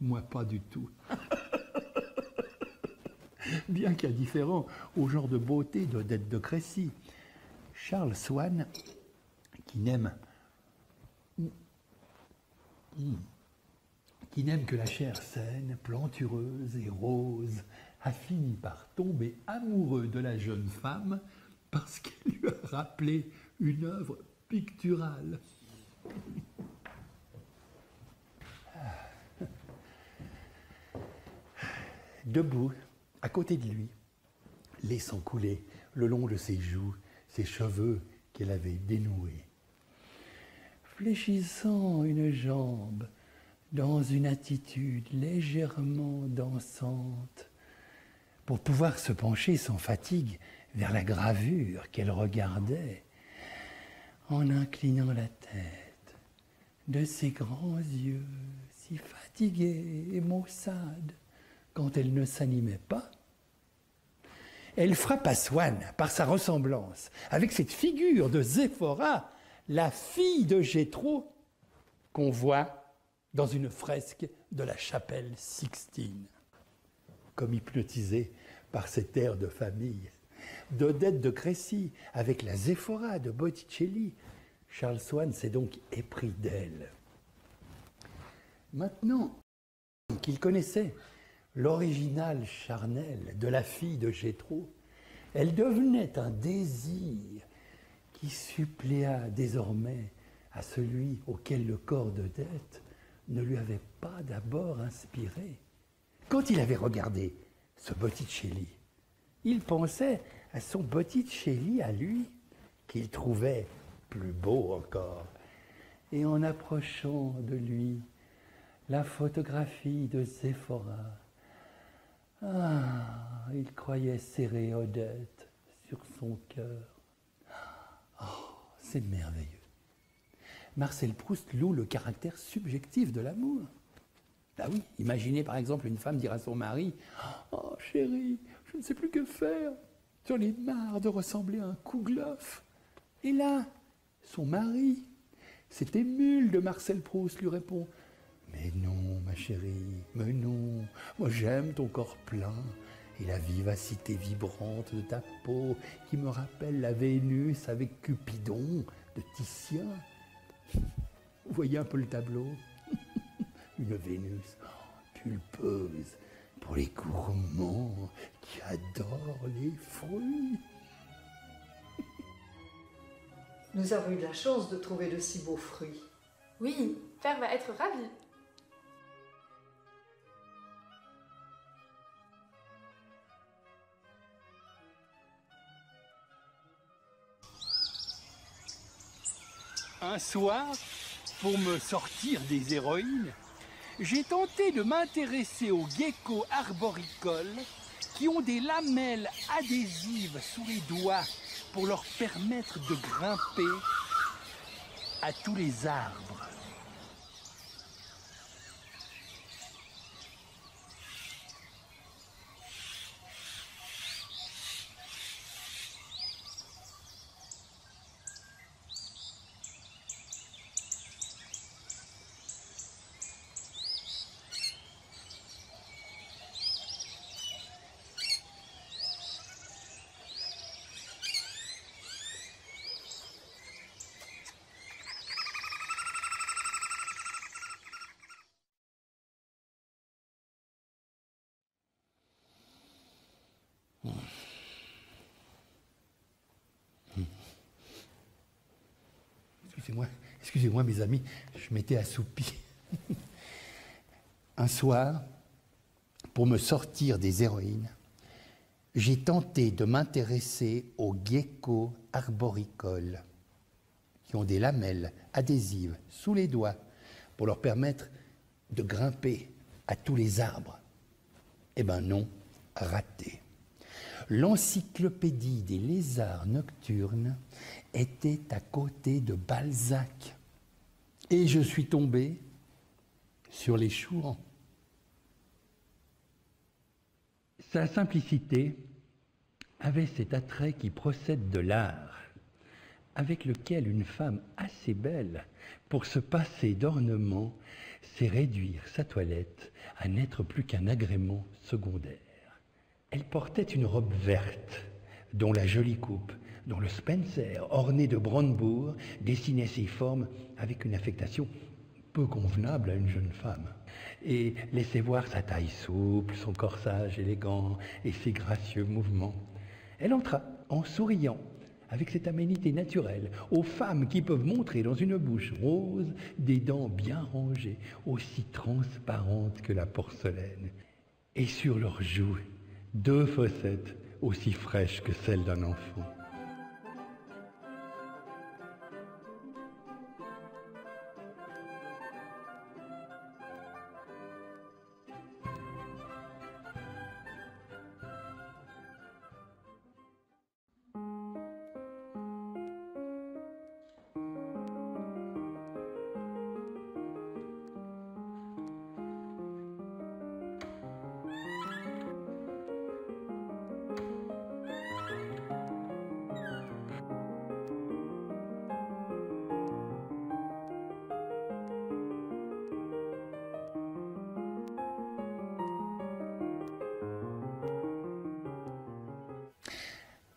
Moi, pas du tout. Bien qu'indifférent au genre de beauté d'Odette de Crécy, Charles Swann, qui n'aime que la chair saine, plantureuse et rose, a fini par tomber amoureux de la jeune femme parce qu'elle lui a rappelé une œuvre picturale. Debout, à côté de lui, laissant couler le long de ses joues ses cheveux qu'elle avait dénoués, fléchissant une jambe dans une attitude légèrement dansante, pour pouvoir se pencher sans fatigue vers la gravure qu'elle regardait, en inclinant la tête de ses grands yeux si fatigués et maussades, quand elle ne s'animait pas, elle frappa Swann par sa ressemblance avec cette figure de Séphora, la fille de Jéthro, qu'on voit dans une fresque de la chapelle Sixtine. Comme hypnotisé par cet air de famille, d'Odette de Crécy avec la Séphora de Botticelli, Charles Swann s'est donc épris d'elle. Maintenant qu'il connaissait l'original charnel de la fille de Jéthro, elle devenait un désir qui suppléa désormais à celui auquel le corps d'Odette ne lui avait pas d'abord inspiré. Quand il avait regardé ce Botticelli, il pensait à son Botticelli à lui, qu'il trouvait plus beau encore. Et en approchant de lui la photographie de Séphora, il croyait serrer Odette sur son cœur. Oh, c'est merveilleux. Marcel Proust loue le caractère subjectif de l'amour. Ah oui, imaginez par exemple une femme dire à son mari « Oh chérie, je ne sais plus que faire, j'en ai marre de ressembler à un Kouglof. » Et là, son mari, cet émule de Marcel Proust, lui répond « Mais non, ma chérie, mais non, moi j'aime ton corps plein et la vivacité vibrante de ta peau qui me rappelle la Vénus avec Cupidon de Titien. » Vous voyez un peu le tableau? Une Vénus pulpeuse pour les gourmands qui adorent les fruits. Nous avons eu de la chance de trouver de si beaux fruits. Oui, Père va être ravi. Un soir, pour me sortir des héroïnes, j'ai tenté de m'intéresser aux geckos arboricoles qui ont des lamelles adhésives sous les doigts pour leur permettre de grimper à tous les arbres. Excusez-moi mes amis, je m'étais assoupi. Un soir, pour me sortir des héroïnes, j'ai tenté de m'intéresser aux geckos arboricoles qui ont des lamelles adhésives sous les doigts pour leur permettre de grimper à tous les arbres. Eh ben non, raté. L'encyclopédie des lézards nocturnes était à côté de Balzac. Et je suis tombé sur les chouans. Sa simplicité avait cet attrait qui procède de l'art, avec lequel une femme assez belle, pour se passer d'ornements, sait réduire sa toilette à n'être plus qu'un agrément secondaire. Elle portait une robe verte, dont la jolie coupe, dont le Spencer, orné de brandebourgs, dessinait ses formes avec une affectation peu convenable à une jeune femme, et laissait voir sa taille souple, son corsage élégant et ses gracieux mouvements. Elle entra en souriant, avec cette aménité naturelle aux femmes qui peuvent montrer dans une bouche rose des dents bien rangées, aussi transparentes que la porcelaine, et sur leurs joues, 2 fossettes aussi fraîches que celles d'un enfant.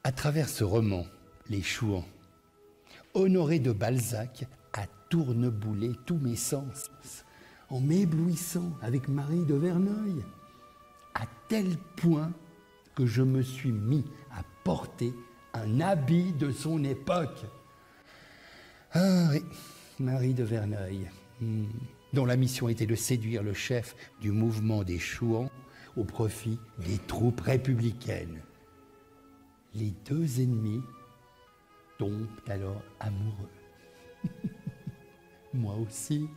À travers ce roman, Les Chouans, Honoré de Balzac a tourneboulé tous mes sens en m'éblouissant avec Marie de Verneuil, à tel point que je me suis mis à porter un habit de son époque. Ah oui, Marie de Verneuil, dont la mission était de séduire le chef du mouvement des Chouans au profit des troupes républicaines. Les deux ennemis tombent alors amoureux. Moi aussi,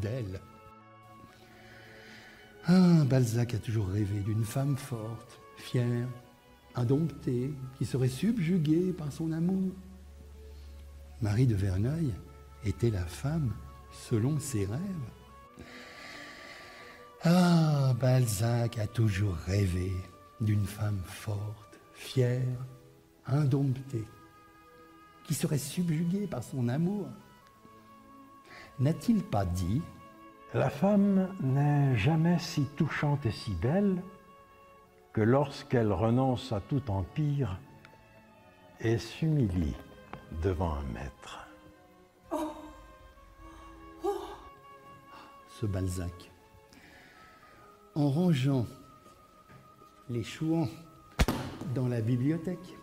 d'elle. Ah, Balzac a toujours rêvé d'une femme forte, fière, indomptée, qui serait subjuguée par son amour. Marie de Verneuil était la femme selon ses rêves. Ah, Balzac a toujours rêvé d'une femme forte, fière, indomptée, qui serait subjuguée par son amour. N'a-t-il pas dit « La femme n'est jamais si touchante et si belle que lorsqu'elle renonce à tout empire et s'humilie devant un maître. » Ce Balzac. En rangeant les Chouans dans la bibliothèque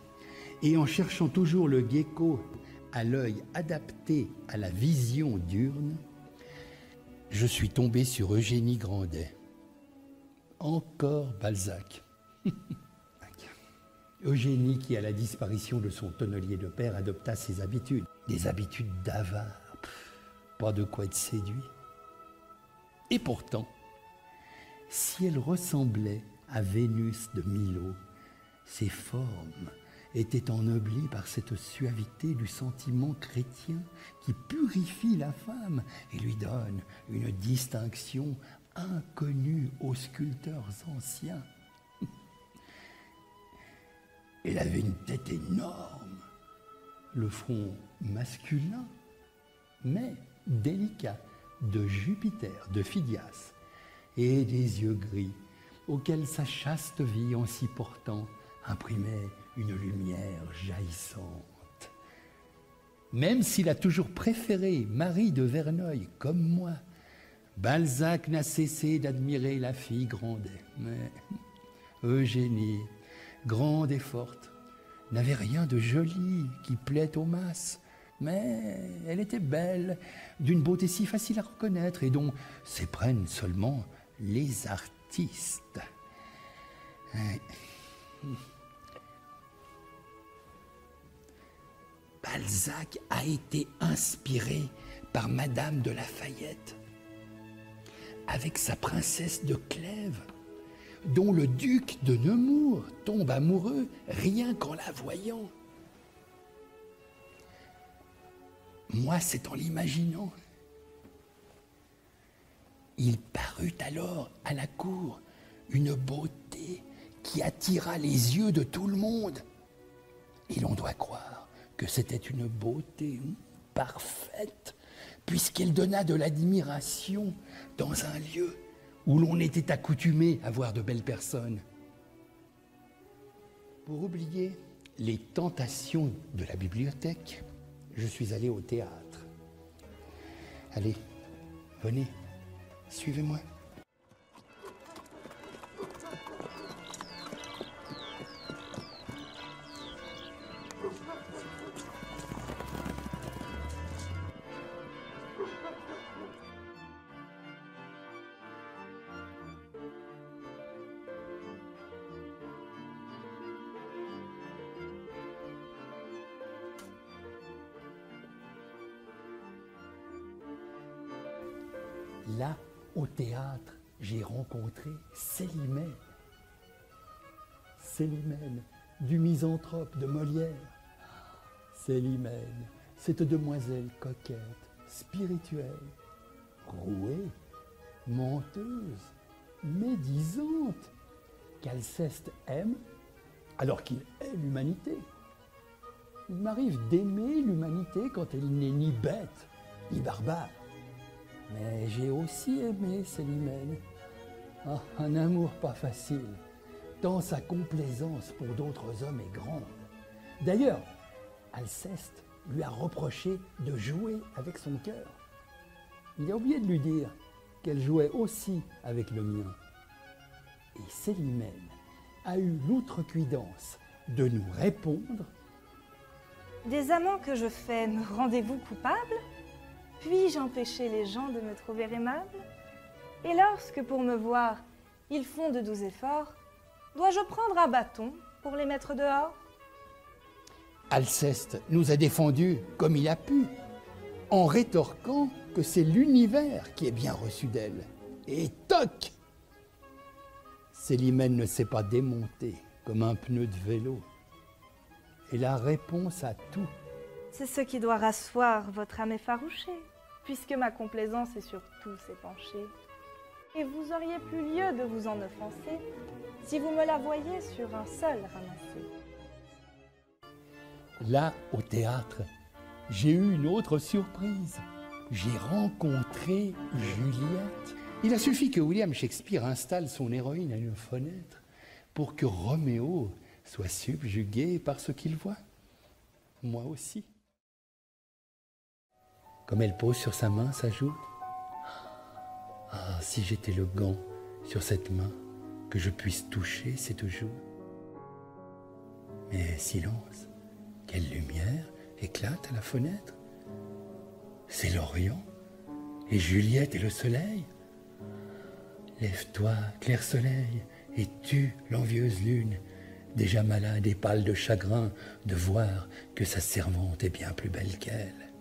et en cherchant toujours le gecko à l'œil adapté à la vision diurne, je suis tombé sur Eugénie Grandet. Encore Balzac. Eugénie qui, à la disparition de son tonnelier de père, adopta ses habitudes. Des habitudes d'avare. Pas de quoi être séduit. Et pourtant, si elle ressemblait à Vénus de Milo, ses formes étaient ennoblies par cette suavité du sentiment chrétien qui purifie la femme et lui donne une distinction inconnue aux sculpteurs anciens. Elle avait une tête énorme, le front masculin, mais délicat, de Jupiter, de Phidias, et des yeux gris, auxquels sa chaste vie en s'y portant imprimait une lumière jaillissante. Même s'il a toujours préféré Marie de Verneuil comme moi, Balzac n'a cessé d'admirer la fille Grandet. Mais Eugénie, grande et forte, n'avait rien de joli qui plaît aux masses. Mais elle était belle, d'une beauté si facile à reconnaître et dont s'éprennent seulement les artistes. Balzac a été inspiré par Madame de Lafayette, avec sa princesse de Clèves, dont le duc de Nemours tombe amoureux rien qu'en la voyant. Moi, c'est en l'imaginant. Il parut alors à la cour une beauté qui attira les yeux de tout le monde. Et l'on doit croire que c'était une beauté parfaite, puisqu'elle donna de l'admiration dans un lieu où l'on était accoutumé à voir de belles personnes. Pour oublier les tentations de la bibliothèque, je suis allé au théâtre. Allez, venez, suivez-moi. Là, au théâtre, j'ai rencontré Célimène. Célimène, du Misanthrope de Molière. Célimène, cette demoiselle coquette, spirituelle, rouée, menteuse, médisante, qu'Alceste aime alors qu'il hait l'humanité. Il m'arrive d'aimer l'humanité quand elle n'est ni bête, ni barbare. Mais j'ai aussi aimé Célimène. Oh, un amour pas facile, tant sa complaisance pour d'autres hommes est grande. D'ailleurs, Alceste lui a reproché de jouer avec son cœur. Il a oublié de lui dire qu'elle jouait aussi avec le mien. Et Célimène a eu l'outrecuidance de nous répondre: Des amants que je fais, me rendez-vous coupable? Puis-je empêcher les gens de me trouver aimable? Et lorsque, pour me voir, ils font de doux efforts, dois-je prendre un bâton pour les mettre dehors? Alceste nous a défendus comme il a pu, en rétorquant que c'est l'univers qui est bien reçu d'elle. Et toc! Célimène ne s'est pas démonté comme un pneu de vélo. Et la réponse à tout. C'est ce qui doit rasseoir votre âme effarouchée, puisque ma complaisance est sur tout s'épanchée. Et vous auriez plus lieu de vous en offenser, si vous me la voyez sur un seul ramassé. Là, au théâtre, j'ai eu une autre surprise. J'ai rencontré Juliette. Il a suffi que William Shakespeare installe son héroïne à une fenêtre pour que Roméo soit subjugué par ce qu'il voit. Moi aussi. Comme elle pose sur sa main sa joue. Ah, si j'étais le gant sur cette main, que je puisse toucher cette joue. Mais silence, quelle lumière éclate à la fenêtre. C'est l'Orient, et Juliette et le soleil. Lève-toi, clair soleil, et tue l'envieuse lune, déjà malade et pâle de chagrin de voir que sa servante est bien plus belle qu'elle.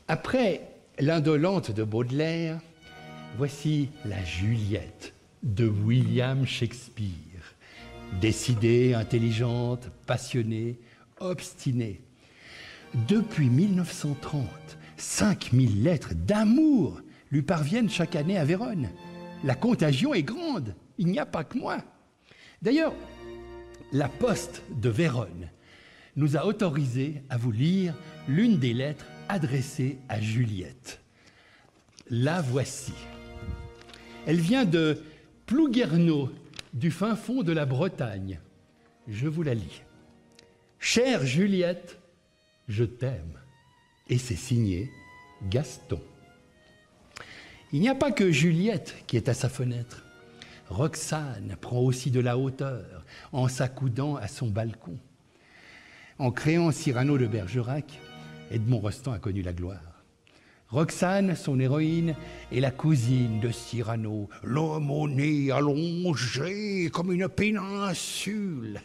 Après l'Indolente de Baudelaire, voici la Juliette de William Shakespeare. Décidée, intelligente, passionnée, obstinée. Depuis 1930, 5000 lettres d'amour lui parviennent chaque année à Vérone. La contagion est grande, il n'y a pas que moi. D'ailleurs, la Poste de Vérone nous a autorisé à vous lire l'une des lettres adressée à Juliette. La voici. Elle vient de Plouguerneau, du fin fond de la Bretagne. Je vous la lis. Chère Juliette, je t'aime. Et c'est signé Gaston. Il n'y a pas que Juliette qui est à sa fenêtre. Roxane prend aussi de la hauteur en s'accoudant à son balcon. En créant Cyrano de Bergerac, Edmond Rostand a connu la gloire. Roxane, son héroïne, est la cousine de Cyrano, l'homme au nez allongé comme une péninsule.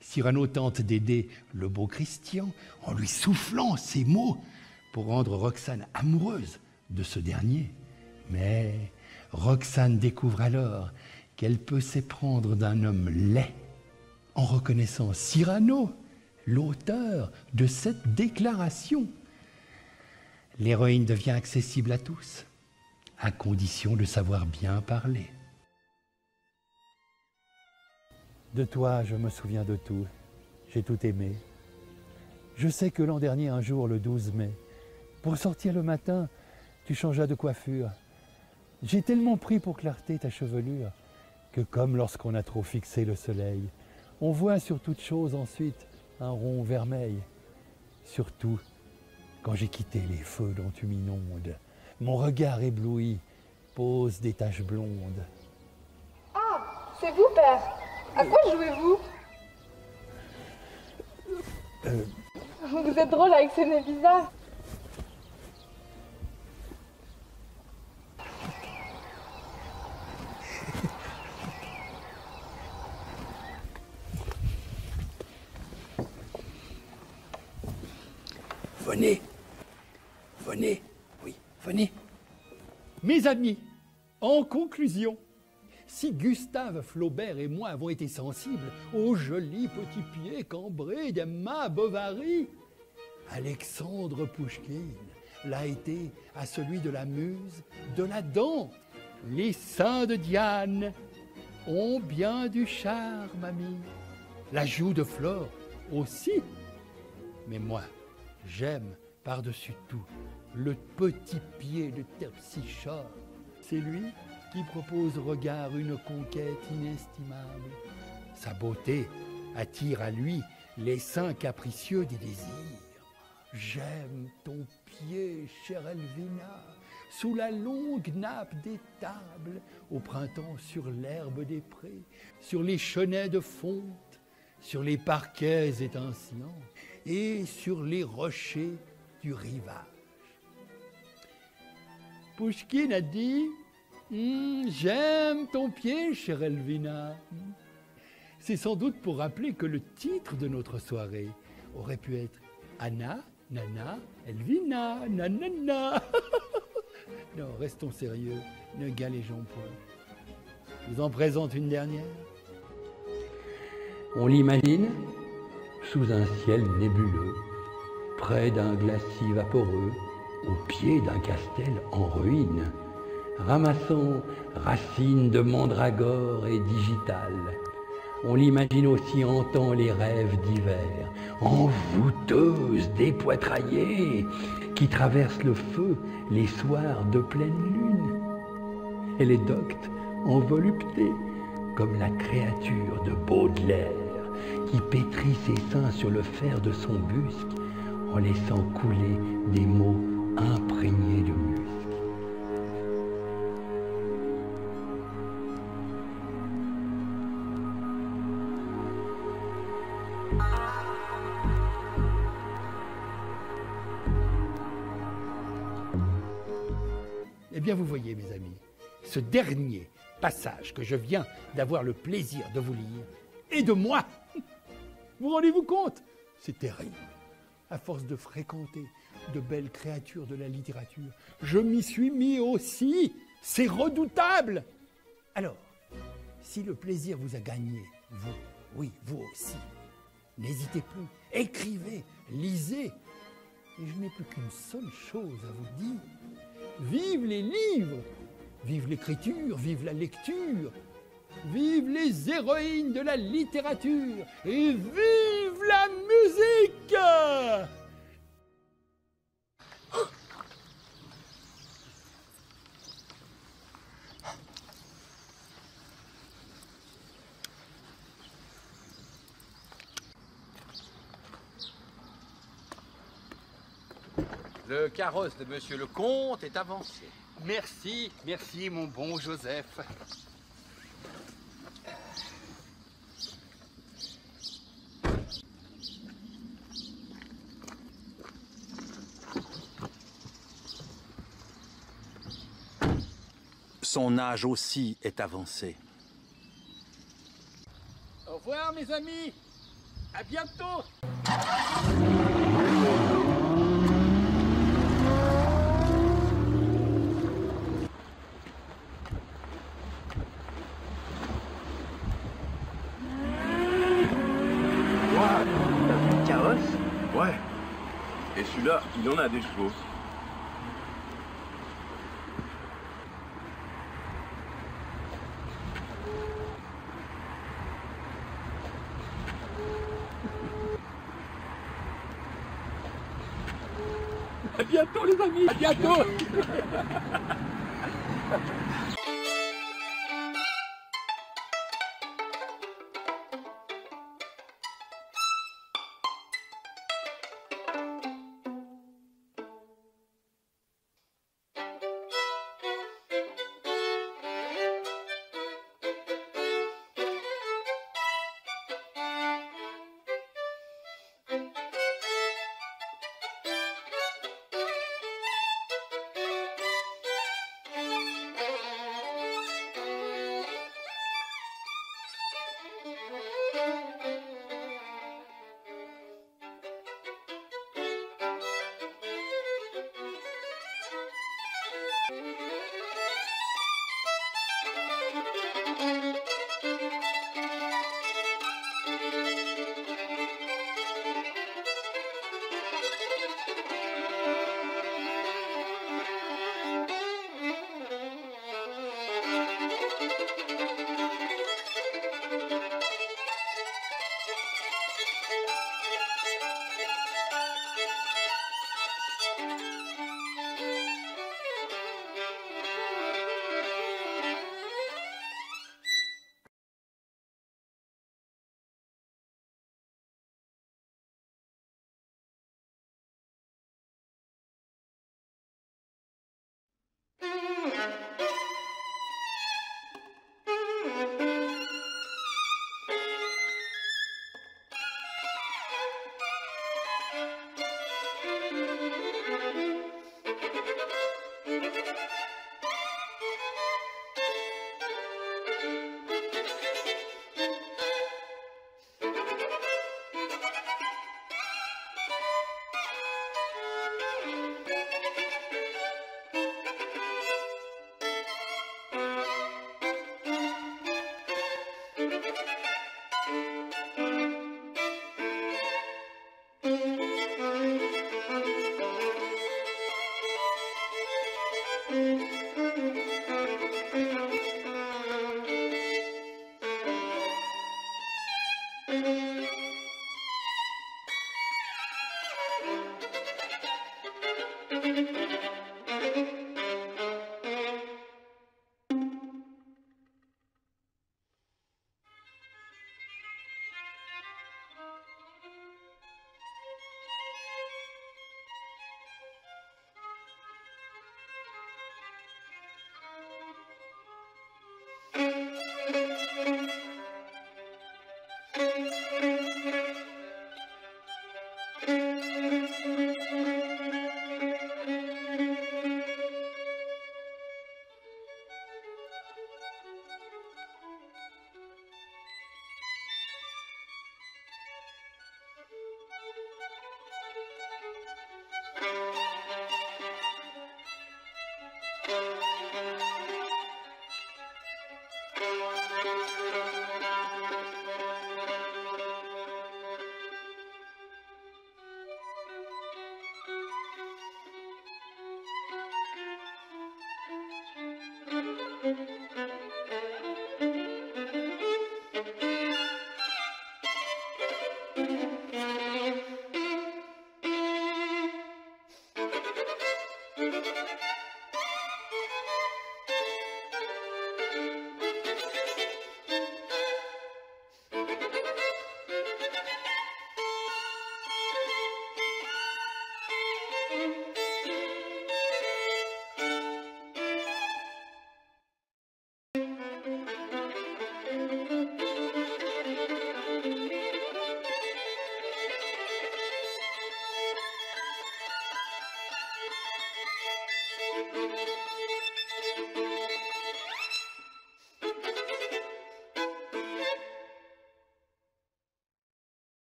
Cyrano tente d'aider le beau Christian en lui soufflant ces mots pour rendre Roxane amoureuse de ce dernier. Mais Roxane découvre alors qu'elle peut s'éprendre d'un homme laid en reconnaissant Cyrano, l'auteur de cette déclaration. L'héroïne devient accessible à tous, à condition de savoir bien parler. De toi, je me souviens de tout. J'ai tout aimé. Je sais que l'an dernier, un jour, le 12 mai, pour sortir le matin, tu changeas de coiffure. J'ai tellement pris pour clarté ta chevelure que comme lorsqu'on a trop fixé le soleil, on voit sur toute chose ensuite un rond vermeil. Surtout, quand j'ai quitté les feux dont tu m'inondes, mon regard ébloui pose des taches blondes. Ah, c'est vous, père. À quoi jouez-vous? Vous êtes drôle avec ces nez bizarres. Venez, venez, oui, venez. Mes amis, en conclusion, si Gustave Flaubert et moi avons été sensibles aux jolis petits pieds cambrés d'Emma Bovary, Alexandre Pouchkine l'a été à celui de la muse de la Dante. Les seins de Diane ont bien du charme, ami. La joue de Flore aussi. Mais moi, j'aime par-dessus tout le petit pied de Terpsichore. C'est lui qui propose au regard une conquête inestimable. Sa beauté attire à lui les seins capricieux des désirs. J'aime ton pied, chère Elvina, sous la longue nappe des tables, au printemps sur l'herbe des prés, sur les chenets de fonte, sur les parquets étincelants et sur les rochers du rivage. Pouchkine a dit « J'aime ton pied, chère Elvina ». C'est sans doute pour rappeler que le titre de notre soirée aurait pu être « Anna, Nana, Elvina, nanana ». Non, restons sérieux, ne galégeons point. Je vous en présente une dernière. On l'imagine sous un ciel nébuleux, près d'un glacis vaporeux, au pied d'un castel en ruine, ramassant racines de mandragore et digitales. On l'imagine aussi hantant les rêves d'hiver, envoûteuse dépoitraillée, qui traverse le feu les soirs de pleine lune. Elle est docte en volupté, comme la créature de Baudelaire, qui pétrit ses seins sur le fer de son busc, en laissant couler des mots imprégnés de musc. Eh bien, vous voyez, mes amis, ce dernier passage que je viens d'avoir le plaisir de vous lire est de moi. Vous rendez-vous compte? C'est terrible. à force de fréquenter de belles créatures de la littérature. Je m'y suis mis aussi. C'est redoutable. Alors, si le plaisir vous a gagné, vous, oui, vous aussi, n'hésitez plus, écrivez, lisez. Et je n'ai plus qu'une seule chose à vous dire. Vive les livres, vive l'écriture, vive la lecture, vive les héroïnes de la littérature et vive la musique! Le carrosse de Monsieur le Comte est avancé. Merci, merci mon bon Joseph. Son âge aussi est avancé. Au revoir mes amis, à bientôt. Ouais. Et celui-là, il en a des chevaux. À bientôt les amis, à bientôt.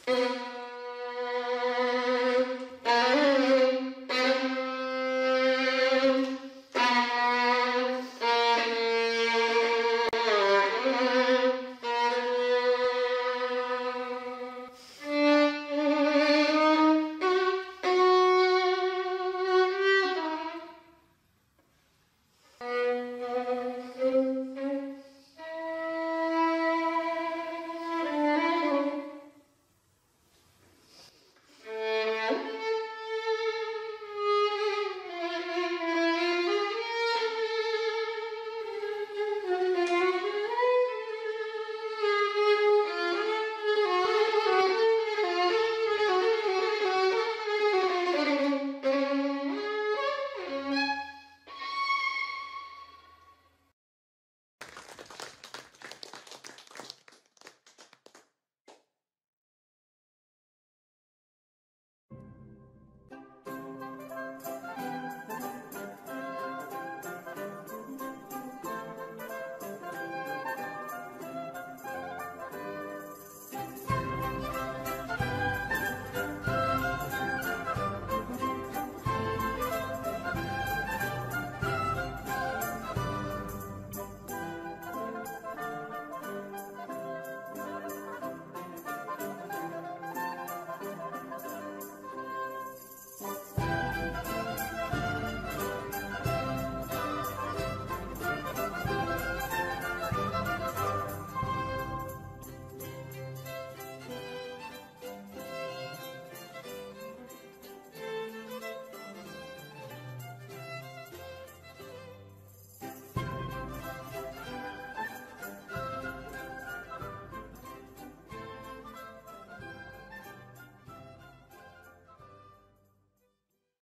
Thank you.